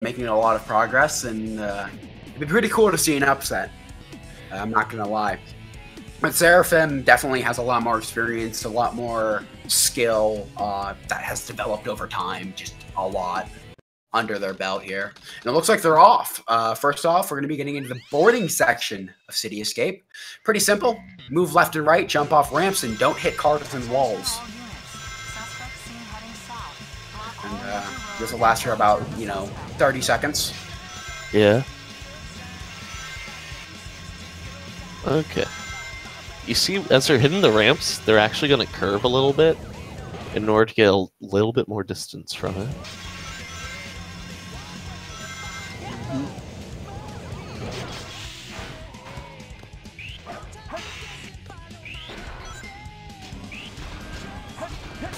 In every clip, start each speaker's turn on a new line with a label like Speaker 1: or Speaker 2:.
Speaker 1: making a lot of progress, and it'd be pretty cool to see an upset. I'm not gonna lie. But Seraphim definitely has a lot more experience, a lot more skill that has developed over time, just a lot under their belt here. And it looks like they're off. First off, we're going to be getting into the boarding section of City Escape. Pretty simple. Move left and right, jump off ramps, and don't hit cars and walls. And this will last for about, 30 seconds.
Speaker 2: Yeah. Okay. You see, as they're hitting the ramps, they're actually going to curve a little bit in order to get a little bit more distance from it.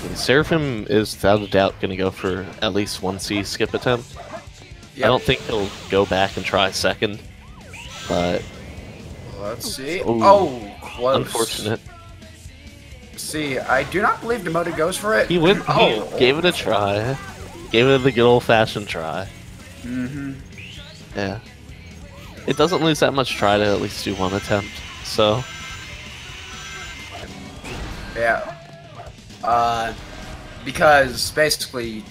Speaker 2: And Seraphim is without a doubt going to go for at least one C skip attempt. Yep. I don't think he'll go back and try a second, but...
Speaker 1: Let's see. Ooh, oh, close.
Speaker 2: Unfortunate.
Speaker 1: See, I do not believe Demoted goes for it.
Speaker 2: He went. Oh, he gave it a try. Gave it the good old-fashioned try.
Speaker 1: Mm-hmm.
Speaker 2: Yeah. It doesn't lose that much try to at least do one attempt, so...
Speaker 1: Yeah. Because basically,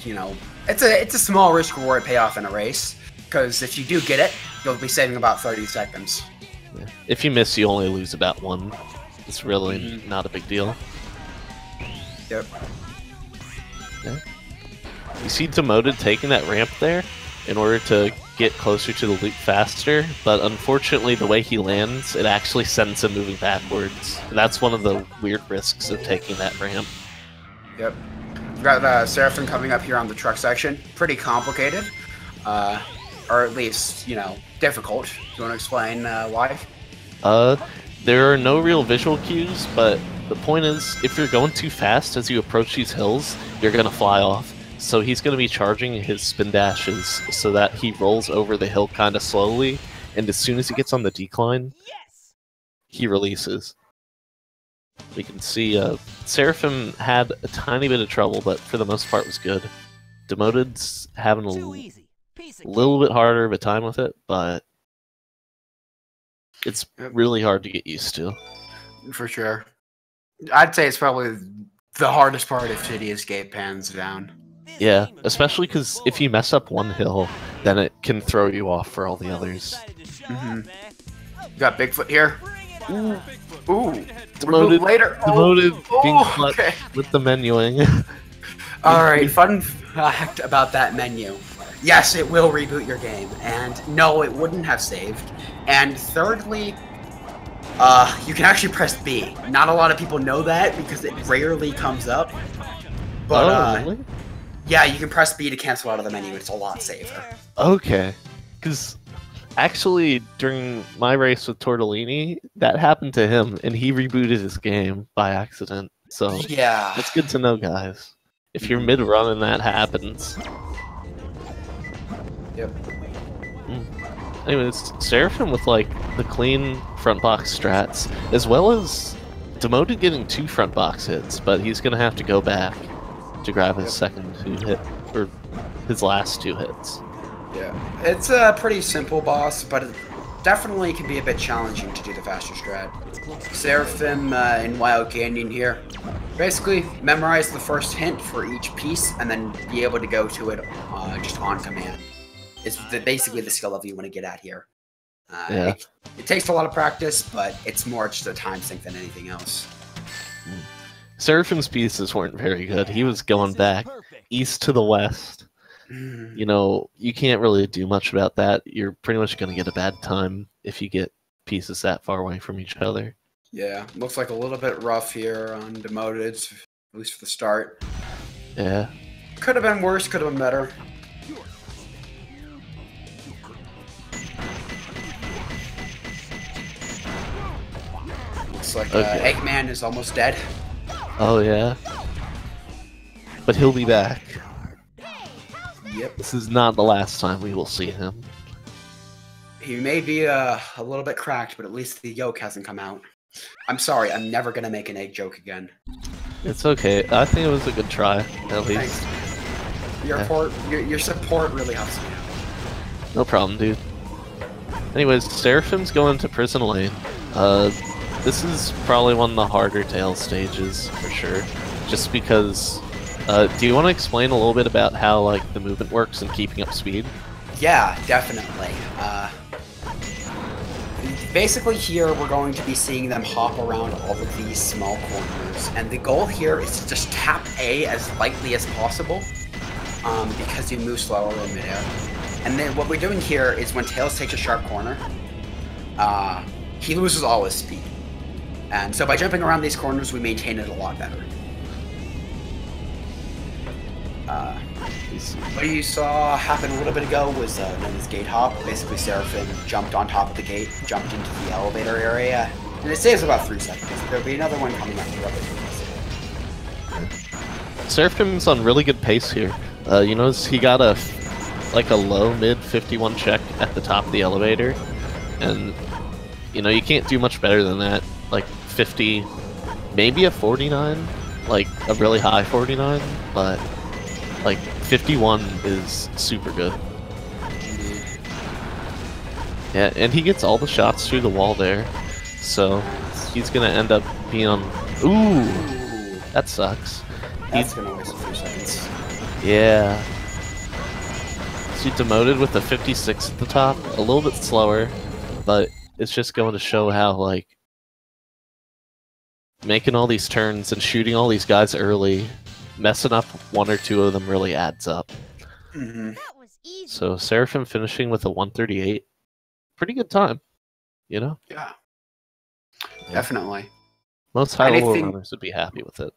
Speaker 1: it's a small risk reward payoff in a race. Because if you do get it, you'll be saving about 30 seconds.
Speaker 2: Yeah. If you miss, you only lose about one. It's really not a big deal.
Speaker 1: Yep.
Speaker 2: Yeah. You see Demoted taking that ramp there in order to get closer to the loop faster, but unfortunately the way he lands, it actually sends him moving backwards. That's one of the weird risks of taking that ramp.
Speaker 1: Yep. We've got Seraphim coming up here on the truck section. Pretty complicated. Or at least, difficult. Do you want to explain why?
Speaker 2: There are no real visual cues, but the point is, if you're going too fast as you approach these hills, you're going to fly off. So he's going to be charging his spin dashes so that he rolls over the hill kind of slowly, and as soon as he gets on the decline, he releases. We can see Seraphim had a tiny bit of trouble, but for the most part was good. Demoted's having a little bit harder of a time with it, but it's really hard to get used to.
Speaker 1: For sure. I'd say it's probably the hardest part of City Escape, hands down.
Speaker 2: Yeah, especially because if you mess up one hill, then it can throw you off for all the others.
Speaker 1: You got Bigfoot here. Ooh. Ooh.
Speaker 2: Demoted
Speaker 1: later.
Speaker 2: Demoted being
Speaker 1: okay.
Speaker 2: with the menuing.
Speaker 1: Alright, fun fact about that menu. Yes, it will reboot your game, and no, it wouldn't have saved. And thirdly, you can actually press B. Not a lot of people know that because it rarely comes up. But
Speaker 2: really?
Speaker 1: Yeah, you can press B to cancel out of the menu. It's a lot safer.
Speaker 2: Okay, because actually during my race with Tortellini, that happened to him, and he rebooted his game by accident. So
Speaker 1: yeah,
Speaker 2: that's good to know, guys. If you're mid-run and that happens.
Speaker 1: Yep.
Speaker 2: Anyways, Seraphim with the clean front box strats, as well as Demoted getting 2 front box hits, but he's gonna have to go back to grab his second 2 hit, or his last 2 hits.
Speaker 1: Yeah, it's a pretty simple boss, but it definitely can be a bit challenging to do the faster strat. Seraphim in Wild Canyon here. Basically, memorize the first hint for each piece, and then be able to go to it just on command. It's basically the skill level you want to get at here. It takes a lot of practice, but it's more just a time sink than anything else.
Speaker 2: Seraphim's pieces weren't very good. He was going back east to the west. You can't really do much about that. You're pretty much going to get a bad time if you get pieces that far away from each other.
Speaker 1: Yeah, looks like a little bit rough here on Demoted, at least for the start.
Speaker 2: Yeah.
Speaker 1: Could have been worse, could have been better. Looks like Eggman is almost dead.
Speaker 2: Oh yeah. But he'll be back.
Speaker 1: Yep.
Speaker 2: This is not the last time we will see him.
Speaker 1: He may be a little bit cracked, but at least the yolk hasn't come out. I'm sorry, I'm never gonna make an egg joke again.
Speaker 2: It's okay. I think it was a good try, at least.
Speaker 1: Thanks. Your support really helps me out.
Speaker 2: No problem, dude. Anyways, Seraphim's going to Prison Lane. This is probably one of the harder Tails stages, for sure. Just because... do you want to explain a little bit about how, like, the movement works and keeping up speed?
Speaker 1: Yeah, definitely. Basically here, we're going to be seeing them hop around all of these small corners, and the goal here is to just tap A as lightly as possible, because you move slower in midair. And then what we're doing here is when Tails takes a sharp corner, he loses all his speed. And so by jumping around these corners, we maintain it a lot better. What you saw happen a little bit ago was known as gate hop. Basically, Seraphim jumped on top of the gate, jumped into the elevator area, and it saves about 3 seconds. There'll be another one coming up the
Speaker 2: Seraphim's on really good pace here. You notice he got a low mid 51 check at the top of the elevator, and you know you can't do much better than that. Like 50, maybe a 49, like a really high 49, but like 51 is super good. Yeah, and he gets all the shots through the wall there, so he's gonna end up being on. Ooh, that sucks.
Speaker 1: That's gonna waste a few seconds.
Speaker 2: Yeah. So demoted with the 56 at the top, a little bit slower, but it's just going to show how, like, making all these turns and shooting all these guys early, messing up 1 or 2 of them really adds up.
Speaker 1: Mm-hmm.
Speaker 2: So Seraphim finishing with a 138. Pretty good time, you know?
Speaker 1: Yeah. Definitely.
Speaker 2: Most high-level runners would be happy with it.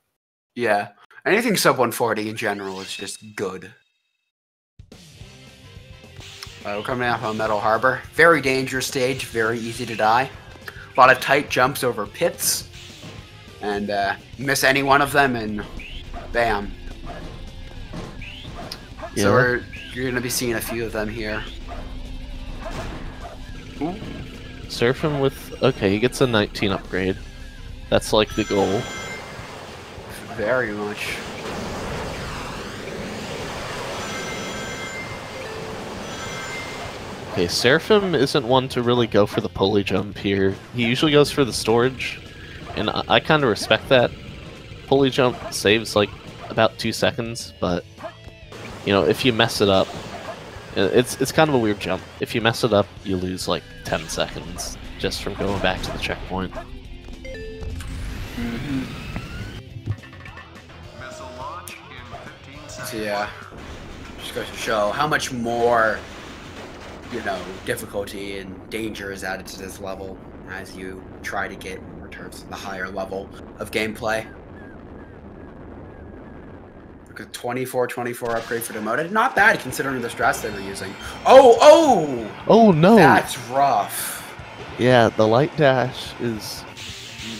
Speaker 1: Yeah. Anything sub 140 in general is just good. We're coming up on Metal Harbor. Very dangerous stage, very easy to die. A lot of tight jumps over pits. And miss any one of them and bam.
Speaker 2: Yeah.
Speaker 1: So you're going to be seeing a few of them here. Ooh.
Speaker 2: Seraphim with... Okay, he gets a 19 upgrade. That's like the goal.
Speaker 1: Very much.
Speaker 2: Okay, Seraphim isn't one to really go for the pulley jump here. He usually goes for the storage, and I kind of respect that. Pulley jump saves like about 2 seconds, but you know, if you mess it up, it's kind of a weird jump. If you mess it up, you lose like 10 seconds just from going back to the checkpoint.
Speaker 1: Mm-hmm. So yeah, just goes to show how much more, you know, difficulty and danger is added to this level as you try to get returns to the higher level of gameplay. Look at 24 upgrade for Demoted. Not bad considering the strats they were using. Oh!
Speaker 2: Oh no!
Speaker 1: That's rough.
Speaker 2: Yeah, the light dash is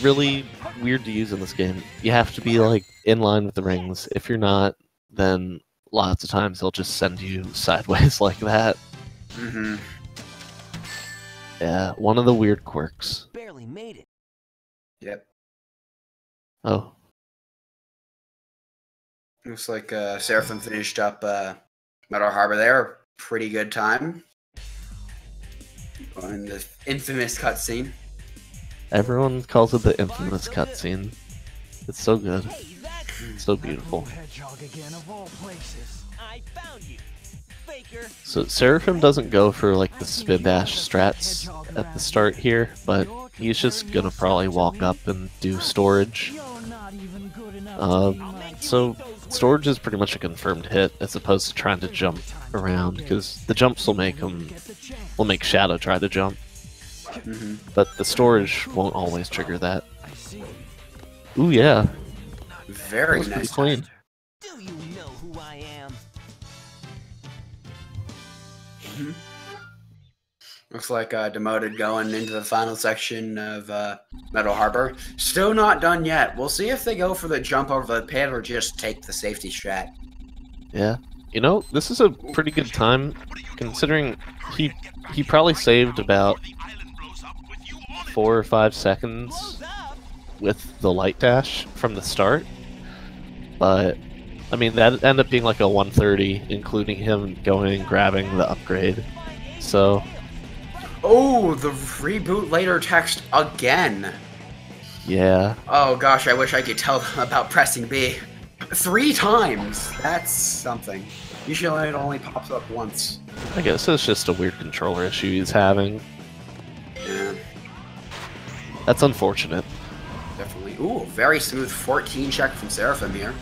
Speaker 2: really weird to use in this game. You have to be like in line with the rings. If you're not, then lots of times they'll just send you sideways like that.
Speaker 1: Mm-hmm.
Speaker 2: Yeah, one of the weird quirks.
Speaker 3: Barely made it.
Speaker 1: Yep.
Speaker 2: Oh.
Speaker 1: Looks like Seraphim finished up Metal Harbor there. Pretty good time. In the infamous cutscene.
Speaker 2: Everyone calls it the infamous cutscene. It's so good. So beautiful. So Seraphim doesn't go for like the spin dash strats at the start here, but he's just gonna probably walk up and do storage. So storage is pretty much a confirmed hit as opposed to trying to jump around, because the jumps will make Shadow try to jump.
Speaker 1: Mm-hmm.
Speaker 2: But the storage won't always trigger that. Ooh yeah.
Speaker 1: Very
Speaker 2: That was
Speaker 1: nice.
Speaker 2: pretty clean.
Speaker 3: Do you know who I am?
Speaker 1: Mm-hmm. Looks like Demoted going into the final section of Metal Harbor. Still not done yet. We'll see if they go for the jump over the pit or just take the safety strat.
Speaker 2: Yeah. You know, this is a pretty good time, considering he probably saved about 4 or 5 seconds with the light dash from the start. But, I mean, that ended up being like a 130, including him going and grabbing the upgrade. So,
Speaker 1: Oh, the reboot later text again.
Speaker 2: yeah.
Speaker 1: Oh gosh, I wish I could tell them about pressing B. 3 times! That's something. Usually it only pops up once.
Speaker 2: I guess it's just a weird controller issue he's having.
Speaker 1: Yeah,
Speaker 2: That's unfortunate.
Speaker 1: definitely. Ooh, very smooth 14 check from Seraphim here.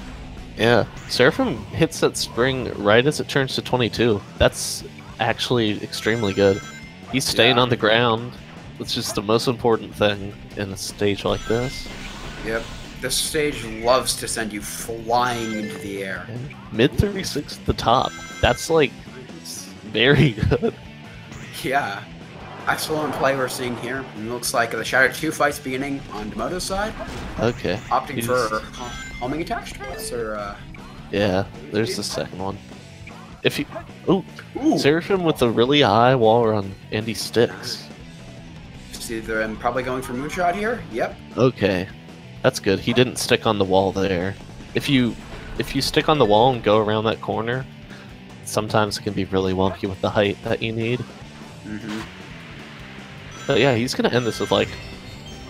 Speaker 2: Yeah, Seraphim hits that spring right as it turns to 22. That's actually extremely good. He's staying
Speaker 1: Yeah.
Speaker 2: on the ground, which is the most important thing in a stage like this.
Speaker 1: Yep. This stage loves to send you flying into the air.
Speaker 2: Mid 36 at the top. That's like very good.
Speaker 1: Yeah. Excellent play we're seeing here. And it looks like the Shadow 2 fight's beginning on Demoted's side.
Speaker 2: Okay.
Speaker 1: Opting
Speaker 2: He's-
Speaker 1: for homing attack strats, or
Speaker 2: Yeah, there's the second one. If you... Ooh,
Speaker 1: Ooh!
Speaker 2: Seraphim with a really high wall run, and he sticks.
Speaker 1: See, I'm probably going for Moonshot here. Yep.
Speaker 2: Okay, that's good. He didn't stick on the wall there. If you stick on the wall and go around that corner, sometimes it can be really wonky with the height that you need.
Speaker 1: Mm-hmm.
Speaker 2: But yeah, he's gonna end this with like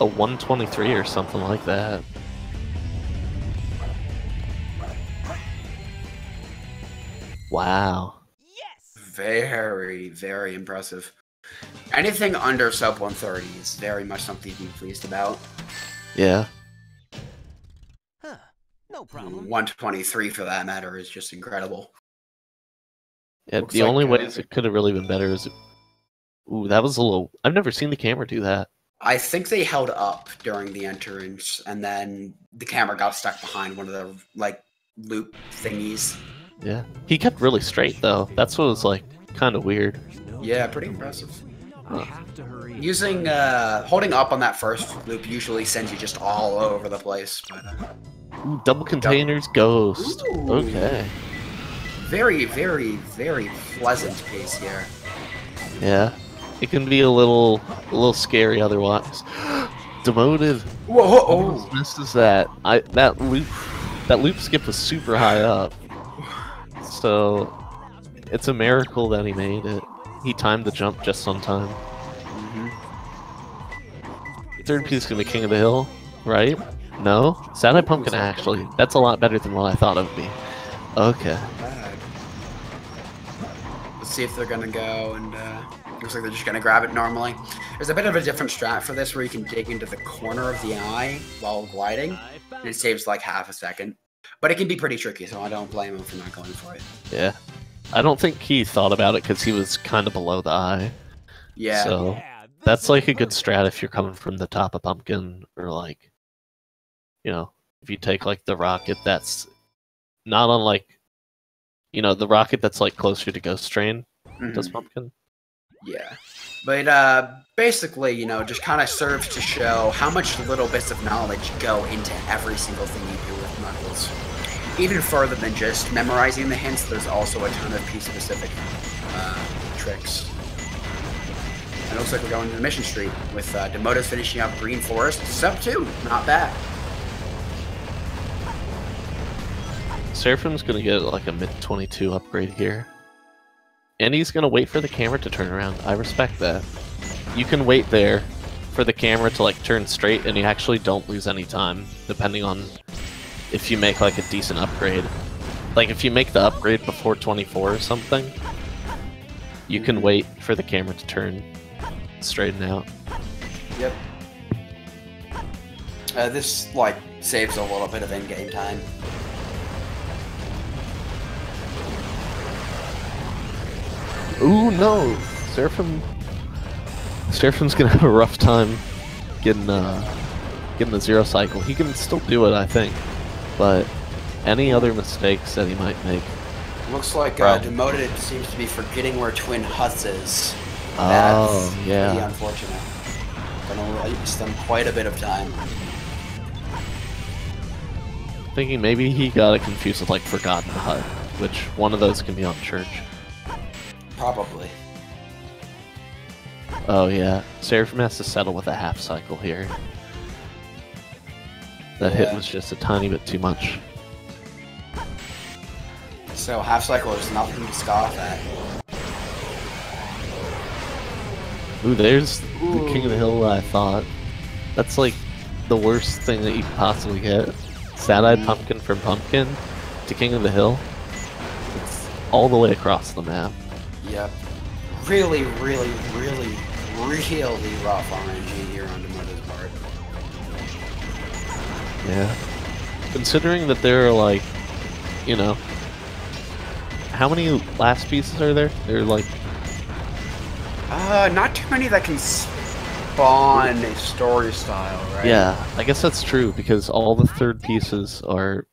Speaker 2: a 123 or something like that. Wow.
Speaker 3: Yes!
Speaker 1: Very, very impressive. Anything under sub 130 is very much something to be pleased about.
Speaker 2: Yeah.
Speaker 3: Huh. No problem.
Speaker 1: 123 for that matter is just incredible.
Speaker 2: Yeah,
Speaker 1: Looks
Speaker 2: the
Speaker 1: like,
Speaker 2: only ways it could have really been better is... Ooh, that was a little... I've never seen the camera do that.
Speaker 1: I think they held up during the entrance, and then the camera got stuck behind one of the, like, loop thingies.
Speaker 2: Yeah. He kept really straight, though. That's what was, like, kind of weird.
Speaker 1: Yeah, pretty impressive.
Speaker 2: Huh.
Speaker 1: Using, holding up on that first loop usually sends you just all over the place, but,
Speaker 2: Ooh, double containers, ghost.
Speaker 1: Ooh.
Speaker 2: Okay.
Speaker 1: very, very, very pleasant pace here.
Speaker 2: Yeah. It can be a little scary otherwise. Demoted.
Speaker 1: Whoa, whoa, oh.
Speaker 2: Almost misses that. That loop skip was super high up. So it's a miracle that he made it. He timed the jump just on time.
Speaker 1: Mm-hmm.
Speaker 2: Third piece gonna be King of the Hill, right? No? Sad-Eye Pumpkin actually. That's a lot better than what I thought it would be. Okay.
Speaker 1: Bad. Let's see if they're gonna go and looks like they're just gonna grab it normally. There's a bit of a different strat for this where you can dig into the corner of the eye while gliding, and it saves like half a second. But it can be pretty tricky, so I don't blame him for not going for it.
Speaker 2: Yeah. I don't think he thought about it because he was kind of below the eye.
Speaker 1: Yeah.
Speaker 2: So that's like a good strat if you're coming from the top of Pumpkin, or like, you know, if you take like the rocket that's not on like, you know, the rocket that's like closer to Ghost Train does
Speaker 1: Mhm.
Speaker 2: Pumpkin.
Speaker 1: Yeah. But basically, you know, just kind of serves to show how much little bits of knowledge go into every single thing you do with Knuckles. Even further than just memorizing the hints, there's also a ton of piece-specific tricks. And it looks like we're going to the Mission Street with Demoted finishing up Green Forest. Sub 2, not bad.
Speaker 2: Seraphim's gonna get like a mid-22 upgrade here. And he's gonna wait for the camera to turn around. I respect that. You can wait there for the camera to like turn straight and you actually don't lose any time, depending on if you make like a decent upgrade. Like if you make the upgrade before 24 or something, you can wait for the camera to turn straighten out.
Speaker 1: Yep. This, like, saves a little bit of in-game time.
Speaker 2: Ooh, no! Seraphim's gonna have a rough time getting the zero cycle. He can still do it, I think, but any other mistakes that he might make.
Speaker 1: Looks like
Speaker 2: Bro.
Speaker 1: Demoted seems to be forgetting where Twin Huts is.
Speaker 2: Oh,
Speaker 1: That's pretty
Speaker 2: yeah.
Speaker 1: unfortunate. Gonna waste them quite a bit of time.
Speaker 2: Thinking maybe he got it confused with like Forgotten Hut, which one of those can be on Church.
Speaker 1: Probably.
Speaker 2: Oh yeah, Seraphim has to settle with a half cycle here. That hit
Speaker 1: Yeah.
Speaker 2: was just a tiny bit too much.
Speaker 1: So half cycle is nothing to scoff at.
Speaker 2: Ooh, there's the King of the Hill I thought. That's like the worst thing that you could possibly get. Sad-eyed pumpkin from pumpkin to King of the Hill. It's all the way across the map.
Speaker 1: Yep. Really, really, really, really rough RNG here on Demoted's part.
Speaker 2: Yeah. Considering that there are like, you know, how many last pieces are there? There are like...
Speaker 1: Not too many that can spawn a story style, right?
Speaker 2: Yeah, I guess that's true because all the third pieces are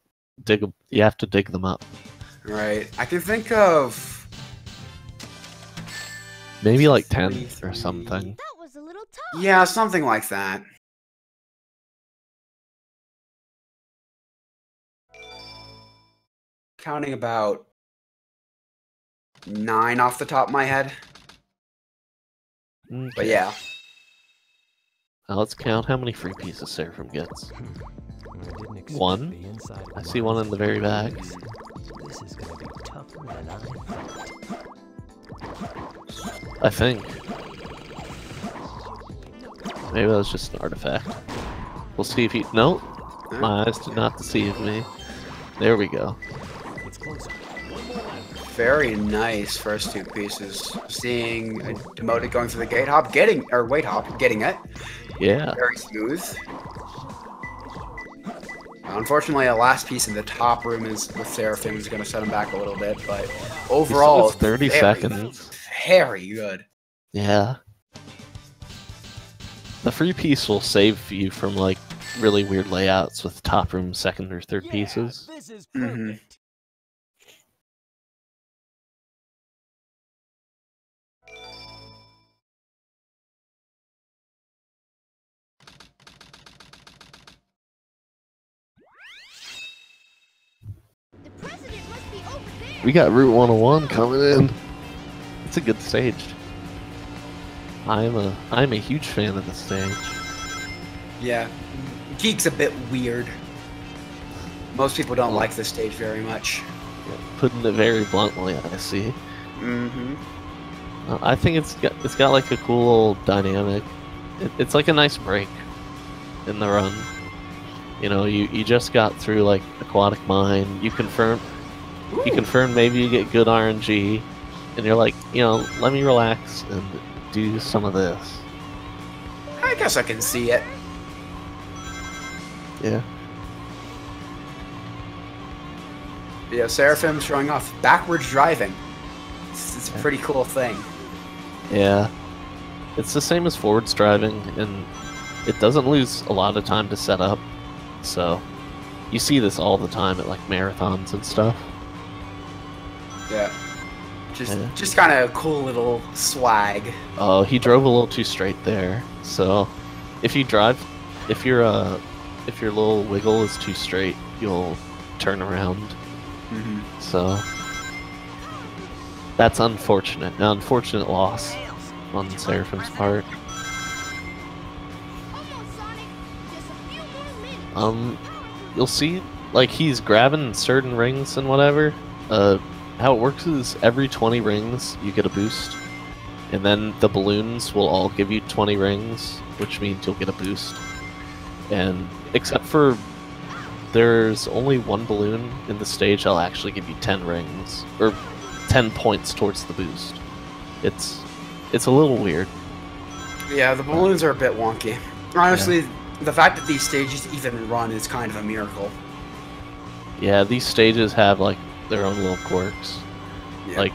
Speaker 2: you have to dig them up.
Speaker 1: Right. I can think of
Speaker 2: maybe like 10 or something.
Speaker 4: That was a little tough.
Speaker 1: Yeah, something like that. Counting about 9 off the top of my head.
Speaker 2: Okay.
Speaker 1: But yeah.
Speaker 2: Now let's count how many free pieces Seraphim gets.
Speaker 3: I didn't expect
Speaker 2: One.
Speaker 3: the inside of
Speaker 2: I
Speaker 3: the
Speaker 2: see one in the very back.
Speaker 3: This is gonna be tougher than I thought.
Speaker 2: I think. Maybe that was just an artifact. We'll see if he... Nope. My eyes did not deceive me. There we go.
Speaker 3: It's closer.
Speaker 1: Very nice first 2 pieces. Seeing a Demoted going through the gate hop, getting it.
Speaker 2: Yeah.
Speaker 1: Very smooth. Unfortunately, a last piece in the top room is with Seraphim is going to set him back a little bit, but overall,
Speaker 2: He still has 30 seconds.
Speaker 1: Very good.
Speaker 2: Yeah. The free piece will save you from like really weird layouts with top room second or third pieces.
Speaker 3: This is
Speaker 1: Mhm.
Speaker 3: perfect.
Speaker 4: The president must be over there.
Speaker 2: We got Route 101 coming in. It's a good stage. I'm a huge fan of the stage.
Speaker 1: Yeah. Geek's a bit weird. Most people don't like this stage very much.
Speaker 2: Putting it very bluntly, I see.
Speaker 1: Mm-hmm.
Speaker 2: I think it's got like a cool dynamic. It's like a nice break in the run. You know, you just got through like Aquatic Mine. You confirm maybe you get good RNG, and you're like, you know, let me relax and do some of this.
Speaker 1: I guess I can see it.
Speaker 2: Yeah.
Speaker 1: Yeah, Seraphim showing off backwards driving. It's a pretty cool thing.
Speaker 2: Yeah. It's the same as forwards driving, and it doesn't lose a lot of time to set up. So, you see this all the time at like marathons and stuff.
Speaker 1: Yeah. Just kind of cool little swag.
Speaker 2: Oh, he drove a little too straight there. So, if your little wiggle is too straight, you'll turn around.
Speaker 1: Mm-hmm.
Speaker 2: So, that's unfortunate. An unfortunate loss on Seraphim's part.
Speaker 4: Almost, Sonic. Just a few more minutes.
Speaker 2: You'll see, like, he's grabbing certain rings and whatever. How it works is every 20 rings, you get a boost. And then the balloons will all give you 20 rings, which means you'll get a boost. And, except for, there's only one balloon in the stage that'll actually give you 10 rings. Or 10 points towards the boost. It's a little weird.
Speaker 1: Yeah, the balloons are a bit wonky. Honestly, the fact that these stages even run is kind of a miracle.
Speaker 2: Yeah, these stages have, like, their own little quirks.
Speaker 1: Yeah.
Speaker 2: Like,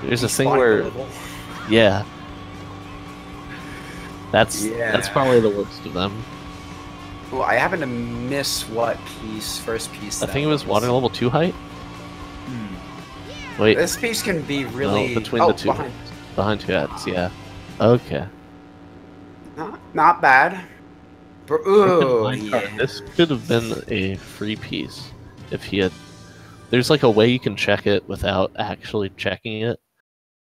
Speaker 2: there's a
Speaker 1: Each
Speaker 2: thing
Speaker 1: spot
Speaker 2: where...
Speaker 1: level.
Speaker 2: Yeah. That's
Speaker 1: Yeah.
Speaker 2: probably the worst of them.
Speaker 1: Well, I happen to miss what first piece.
Speaker 2: I think it was water level 2 height?
Speaker 1: Hmm.
Speaker 2: Wait,
Speaker 1: This piece can be really
Speaker 2: no, between the two. Behind 2 heads, yeah. Okay.
Speaker 1: Not bad. Ooh,
Speaker 2: Line card.
Speaker 1: yeah.
Speaker 2: This could have been a free piece if he had... There's like a way you can check it without actually checking it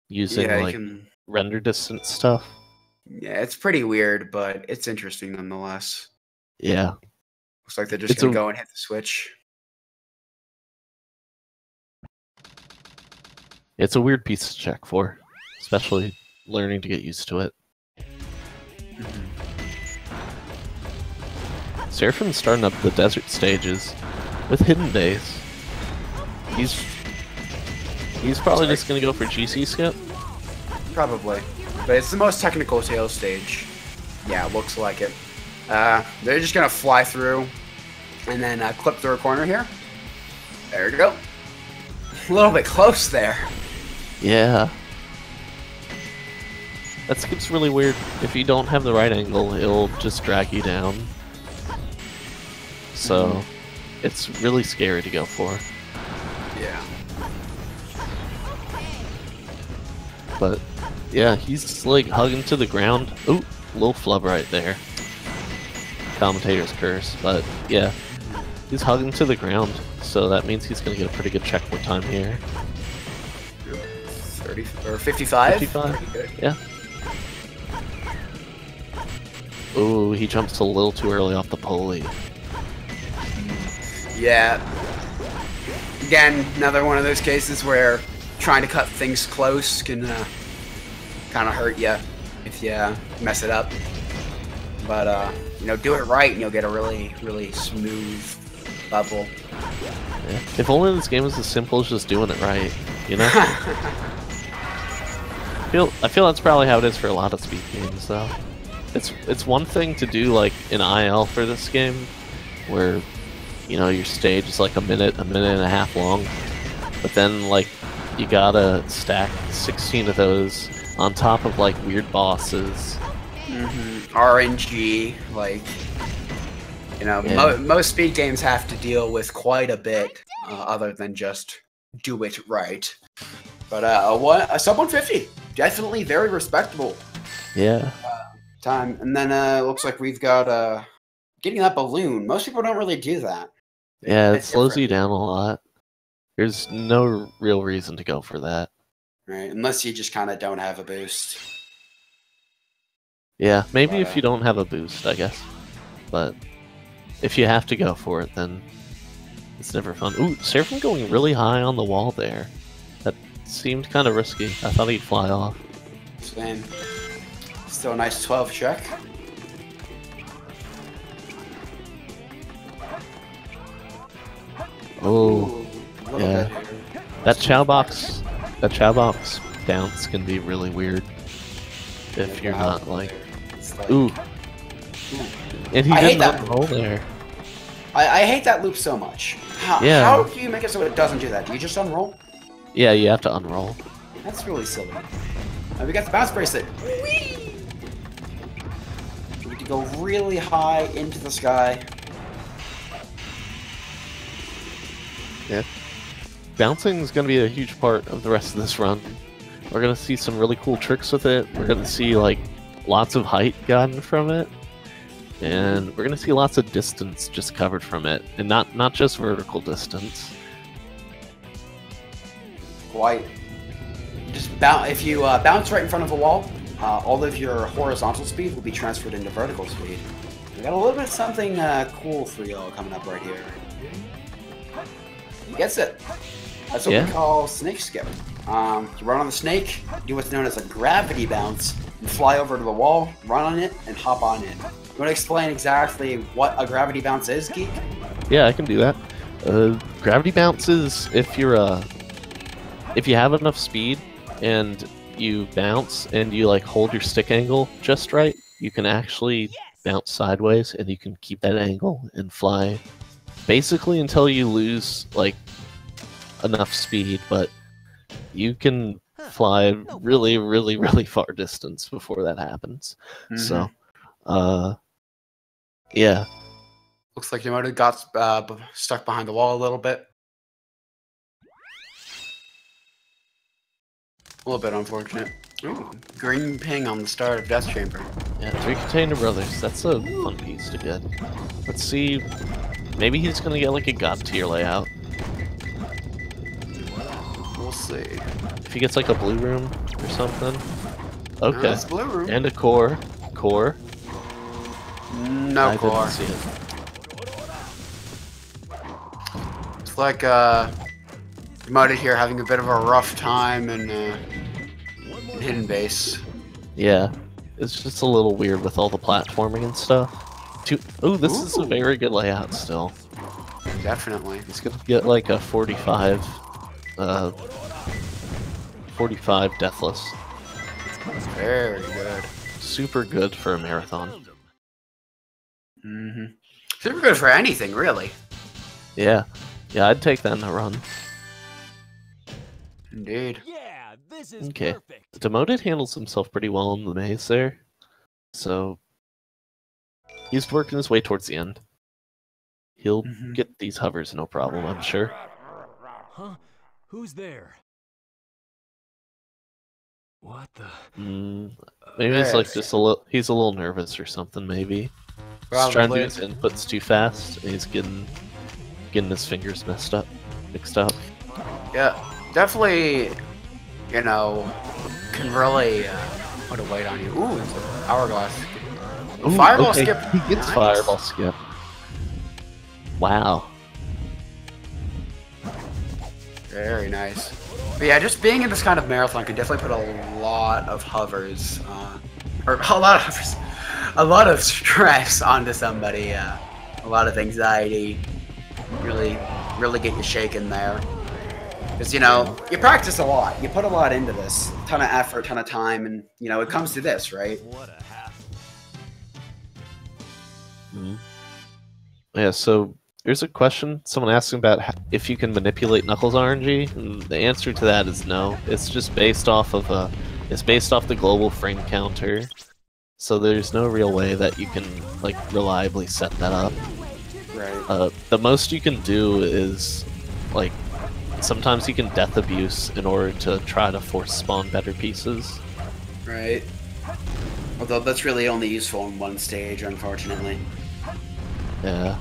Speaker 2: using
Speaker 1: Yeah, you
Speaker 2: like
Speaker 1: can.
Speaker 2: render distance stuff.
Speaker 1: Yeah, it's pretty weird, but it's interesting nonetheless.
Speaker 2: Yeah.
Speaker 1: Looks like they're just gonna go and hit the switch.
Speaker 2: It's a weird piece to check for, especially learning to get used to it. Seraphim's starting up the desert stages with hidden base. He's probably just gonna go for GC skip.
Speaker 1: Probably. But it's the most technical tail stage. Yeah, it looks like it. They're just gonna fly through and then clip through a corner here. There we go. A little bit close there.
Speaker 2: Yeah. That skip's really weird. If you don't have the right angle, it'll just drag you down. So, it's really scary to go for.
Speaker 1: Yeah.
Speaker 2: But, yeah, he's like hugging to the ground. Ooh, little flub right there. Commentator's curse. But, yeah, he's hugging to the ground. So that means he's going to get a pretty good checkpoint time here.
Speaker 1: 30 or 55?
Speaker 2: 55, yeah. Ooh, he jumps a little too early off the pulley.
Speaker 1: Yeah. Again, another one of those cases where trying to cut things close can kind of hurt you if you mess it up. But, you know, do it right and you'll get a really, really smooth level.
Speaker 2: Yeah. If only this game was as simple as just doing it right, you know? I feel that's probably how it is for a lot of speed games, though. It's one thing to do like an IL for this game, where you know your stage is like a minute and a half long, but then like you gotta stack 16 of those on top of like weird bosses.
Speaker 1: RNG, like you know,
Speaker 2: Yeah.
Speaker 1: most speed games have to deal with quite a bit, other than just do it right. But a sub 150, definitely very respectable.
Speaker 2: Yeah.
Speaker 1: Time, and then looks like we've got getting that balloon. Most people don't really do that.
Speaker 2: Yeah, it
Speaker 1: It's
Speaker 2: slows
Speaker 1: different.
Speaker 2: you down a lot. There's no real reason to go for that.
Speaker 1: Right, unless you just kind of don't have a boost.
Speaker 2: Yeah, maybe if you don't have a boost, I guess. But if you have to go for it, then it's never fun. Ooh, Seraphim going really high on the wall there. That seemed kind of risky. I thought he'd fly off.
Speaker 1: Same. Still a nice 12 check.
Speaker 2: Oh,
Speaker 1: Ooh, a little
Speaker 2: yeah.
Speaker 1: bit here.
Speaker 2: that chow box bounce can be really weird if you're not like.
Speaker 1: It's like
Speaker 2: Ooh, and he
Speaker 1: I hate
Speaker 2: didn't
Speaker 1: that.
Speaker 2: roll there.
Speaker 1: I hate that loop so much.
Speaker 2: Yeah.
Speaker 1: How do you make it so it doesn't do that? Do you just unroll?
Speaker 2: Yeah, you have to unroll.
Speaker 1: That's really silly. We got the bounce bracelet. Whee! We need to go really high into the sky.
Speaker 2: Yeah. Bouncing is going to be a huge part of the rest of this run. We're going to see some really cool tricks with it. We're going to see like lots of height gotten from it. And we're going to see lots of distance just covered from it. And not just vertical distance.
Speaker 1: Quite. Just bounce. If you bounce right in front of a wall, all of your horizontal speed will be transferred into vertical speed. We got a little bit of something cool for y'all coming up right here. He gets it. That's what
Speaker 2: Yeah.
Speaker 1: we call snake skip. You run on the snake, do what's known as a gravity bounce, and fly over to the wall, run on it, and hop on in. You want to explain exactly what a gravity bounce is, Geek?
Speaker 2: Yeah, I can do that. Gravity bounces if you have enough speed and you bounce and you like hold your stick angle just right, you can actually bounce sideways and you can keep that angle and fly basically until you lose like enough speed, but you can fly really, really, really far distance before that happens. So, yeah.
Speaker 1: Looks like you might have got stuck behind the wall a little bit. A little bit unfortunate. Ooh, green ping on the start of Death Chamber.
Speaker 2: Yeah, 3 Container Brothers. That's a fun piece to get. Let's see. Maybe he's gonna get like a God tier layout.
Speaker 1: We'll see.
Speaker 2: If he gets like a blue room or something. Okay.
Speaker 1: That's blue room.
Speaker 2: And a core. Core.
Speaker 1: No
Speaker 2: I
Speaker 1: core.
Speaker 2: didn't see it.
Speaker 1: It's like Demoted here having a bit of a rough time in hidden base.
Speaker 2: Yeah. It's just a little weird with all the platforming and stuff. Oh, this is a
Speaker 1: Ooh.
Speaker 2: very good layout still.
Speaker 1: Definitely.
Speaker 2: He's gonna get like a 45, 45 deathless.
Speaker 1: Very good.
Speaker 2: Super good for a marathon.
Speaker 1: Super good for anything, really.
Speaker 2: Yeah, yeah, I'd take that in a run.
Speaker 1: Indeed.
Speaker 3: Yeah, this is
Speaker 2: Okay,
Speaker 3: perfect.
Speaker 2: Demoted handles himself pretty well in the maze there, so he's working his way towards the end. He'll get these hovers no problem, I'm sure.
Speaker 3: Huh? Who's there? What the?
Speaker 2: Maybe he's like
Speaker 1: Yes.
Speaker 2: just a little. He's a little nervous or something. Maybe he's trying to do his
Speaker 1: Probably.
Speaker 2: inputs too fast, and he's getting his fingers mixed up.
Speaker 1: Yeah, definitely, you know, can really put a weight on you. Ooh, it's an hourglass.
Speaker 2: Ooh,
Speaker 1: Fireball
Speaker 2: okay,
Speaker 1: skip.
Speaker 2: He gets
Speaker 1: Nice.
Speaker 2: fireball skip. Wow.
Speaker 1: Very nice. But yeah, just being in this kind of marathon can definitely put a lot of hovers, or a lot of hovers, a lot of stress onto somebody. A lot of anxiety. Really get you shaken there. Because, you know, you practice a lot. You put a lot into this. A ton of effort, ton of time, and, you know, it comes to this, right?
Speaker 3: What a hassle.
Speaker 2: Yeah. So there's a question. Someone asking about if you can manipulate Knuckles RNG. And the answer to that is no. It's just based off of It's based off the global frame counter. So there's no real way that you can like reliably set that up.
Speaker 1: Right.
Speaker 2: The most you can do is like sometimes you can death abuse in order to try to force spawn better pieces.
Speaker 1: Right. Although that's really only useful in one stage, unfortunately.
Speaker 2: Yeah.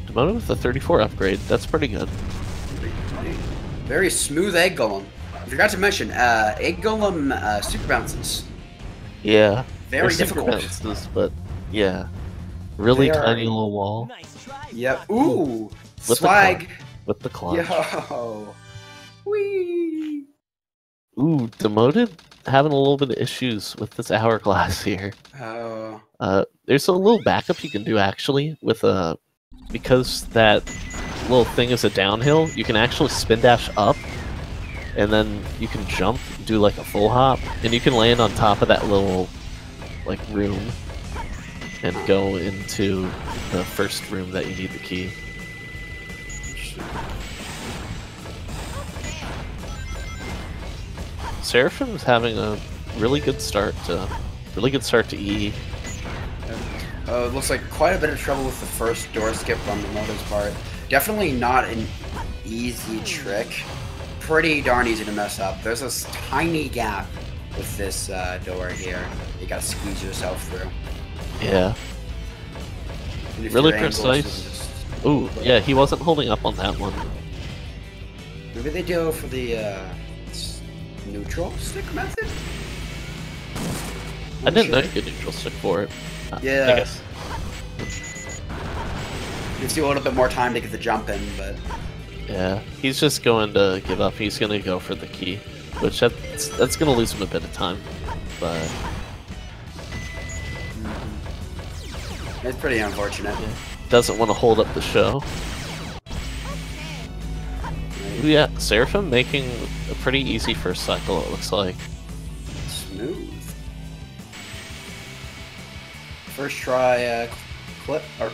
Speaker 2: Demoted with the 34 upgrade, that's pretty good.
Speaker 1: Very smooth egg golem. I forgot to mention, egg golem super bounces.
Speaker 2: Yeah.
Speaker 1: Very
Speaker 2: They're super
Speaker 1: difficult.
Speaker 2: bounces, but yeah. Really
Speaker 1: They are-
Speaker 2: tiny little wall
Speaker 3: Nice try.
Speaker 1: Yep. Ooh.
Speaker 2: With
Speaker 1: Swag.
Speaker 2: with the clutch.
Speaker 1: Yo. Whee.
Speaker 2: Ooh, Demoted having a little bit of issues with this hourglass here.
Speaker 1: Oh.
Speaker 2: There's a little backup you can do actually with because that little thing is a downhill, you can actually spin dash up and then you can jump, do like a full hop, and you can land on top of that little like room and go into the first room that you need the key. Seraphim's having a really good start to E.
Speaker 1: It looks like quite a bit of trouble with the first door skip on the motor's part. Definitely not an easy trick. Pretty darn easy to mess up. There's this tiny gap with this door here. You gotta squeeze yourself through.
Speaker 2: Yeah.
Speaker 1: And if
Speaker 2: Really
Speaker 1: your angles
Speaker 2: precise.
Speaker 1: is just-
Speaker 2: Ooh, yeah, he wasn't holding up on that one.
Speaker 1: Maybe they do for the neutral stick method?
Speaker 2: I didn't know you could neutral stick for it.
Speaker 1: Yeah.
Speaker 2: I guess.
Speaker 1: Gives you a little bit more time to get the jump in, but
Speaker 2: Yeah, he's just going to give up. He's going to go for the key, which that's going to lose him a bit of time. But
Speaker 1: it's pretty unfortunate.
Speaker 2: doesn't want to hold up the show. Ooh, yeah, Seraphim making a pretty easy first cycle, it looks like.
Speaker 1: Smooth. First try clip, or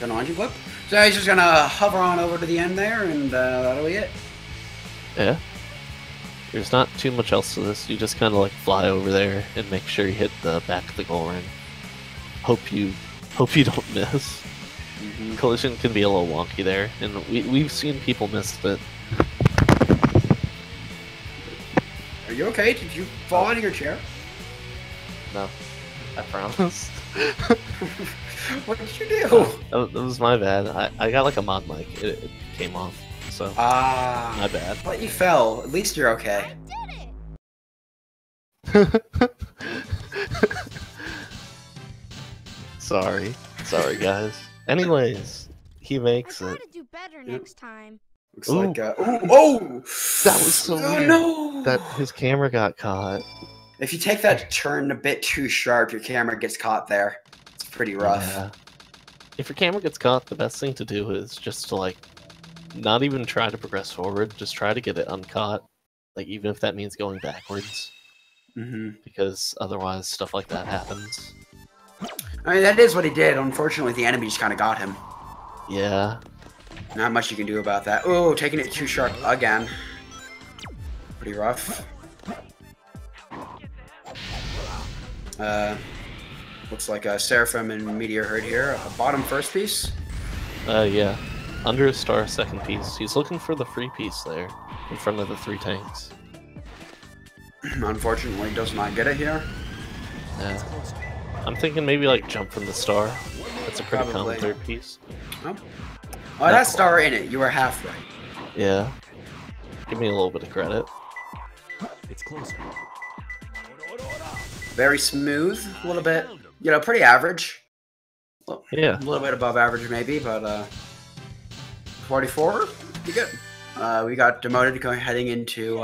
Speaker 1: launching clip. So he's just gonna hover on over to the end there, and that'll be it.
Speaker 2: Yeah. There's not too much else to this. You just kind of like fly over there and make sure you hit the back of the goal ring. Hope you don't miss. Collision can be a little wonky there, and we've seen people miss it.
Speaker 1: Are you okay? Did you fall out of your chair?
Speaker 2: No, I promise.
Speaker 1: What did you do?
Speaker 2: That was my bad. I got like a mod mic. It came off, so my bad.
Speaker 1: But you fell. At least you're okay.
Speaker 2: Sorry guys. Anyways, he makes
Speaker 4: I'll
Speaker 2: it.
Speaker 4: try to do better next time.
Speaker 1: Looks like oh!
Speaker 2: That was so weird.
Speaker 1: No!
Speaker 2: That his camera got caught.
Speaker 1: If you take that turn a bit too sharp, your camera gets caught there. It's pretty rough.
Speaker 2: Yeah. If your camera gets caught, the best thing to do is just to like not even try to progress forward, just try to get it uncaught. Like even if that means going backwards. Because otherwise stuff like that happens.
Speaker 1: I mean, that is what he did. Unfortunately, the enemy just kind of got him.
Speaker 2: Yeah.
Speaker 1: Not much you can do about that. Oh, taking it too sharp again. Pretty rough. Looks like a Seraphim and Meteor Herd here. Bottom first piece.
Speaker 2: Yeah. Under a star second piece. He's looking for the free piece there, in front of the 3 tanks.
Speaker 1: Unfortunately, does not get it here.
Speaker 2: Yeah. I'm thinking maybe like jump from the star. That's a pretty
Speaker 1: Probably.
Speaker 2: common 3rd piece.
Speaker 1: Oh, that star in it. You were half right.
Speaker 2: Yeah. Give me a little bit of credit.
Speaker 3: It's closer.
Speaker 1: Very smooth. A little bit, you know, pretty average.
Speaker 2: Yeah.
Speaker 1: A little bit above average maybe, but 44? Pretty good. We got Demoted heading into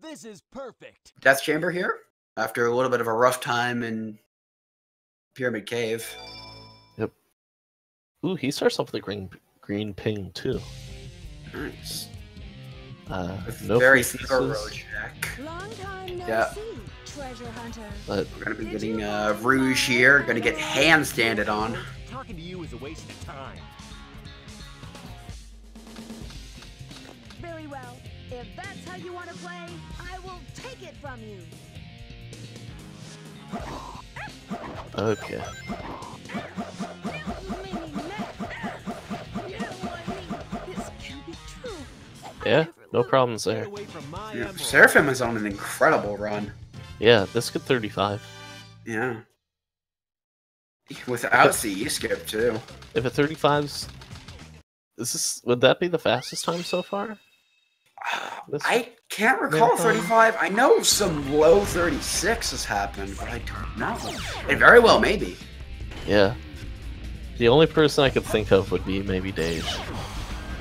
Speaker 3: This is perfect.
Speaker 1: Death Chamber here after a little bit of a rough time in Pyramid Cave.
Speaker 2: Yep. Ooh, he starts off with a green ping too.
Speaker 1: Nice.
Speaker 2: No
Speaker 1: Very
Speaker 2: free
Speaker 1: thorough
Speaker 2: pieces,
Speaker 1: check.
Speaker 4: Long time no
Speaker 1: Yeah.
Speaker 4: see, treasure hunter.
Speaker 2: but
Speaker 1: We're gonna be getting Rouge here. Gonna get handstanded on.
Speaker 3: Talking to you is a waste of time.
Speaker 4: Very well. If that's how you want to play, I will take it from you.
Speaker 2: okay.
Speaker 4: You made me mad. You don't want me. This can't be true. I
Speaker 2: Yeah,
Speaker 4: never
Speaker 2: no
Speaker 4: will.
Speaker 2: problems
Speaker 3: Get
Speaker 2: there.
Speaker 3: away from my
Speaker 1: Yeah,
Speaker 3: emerald.
Speaker 1: Seraphim is on an incredible run.
Speaker 2: Yeah, this could 35.
Speaker 1: Yeah. Without CE skip too.
Speaker 2: If a 35's, would that be the fastest time so far? This-
Speaker 1: I can't recall
Speaker 2: Marathon?
Speaker 1: 35. I know some low 36 has happened, but I don't know. It very well maybe.
Speaker 2: Yeah. The only person I could think of would be maybe Dave.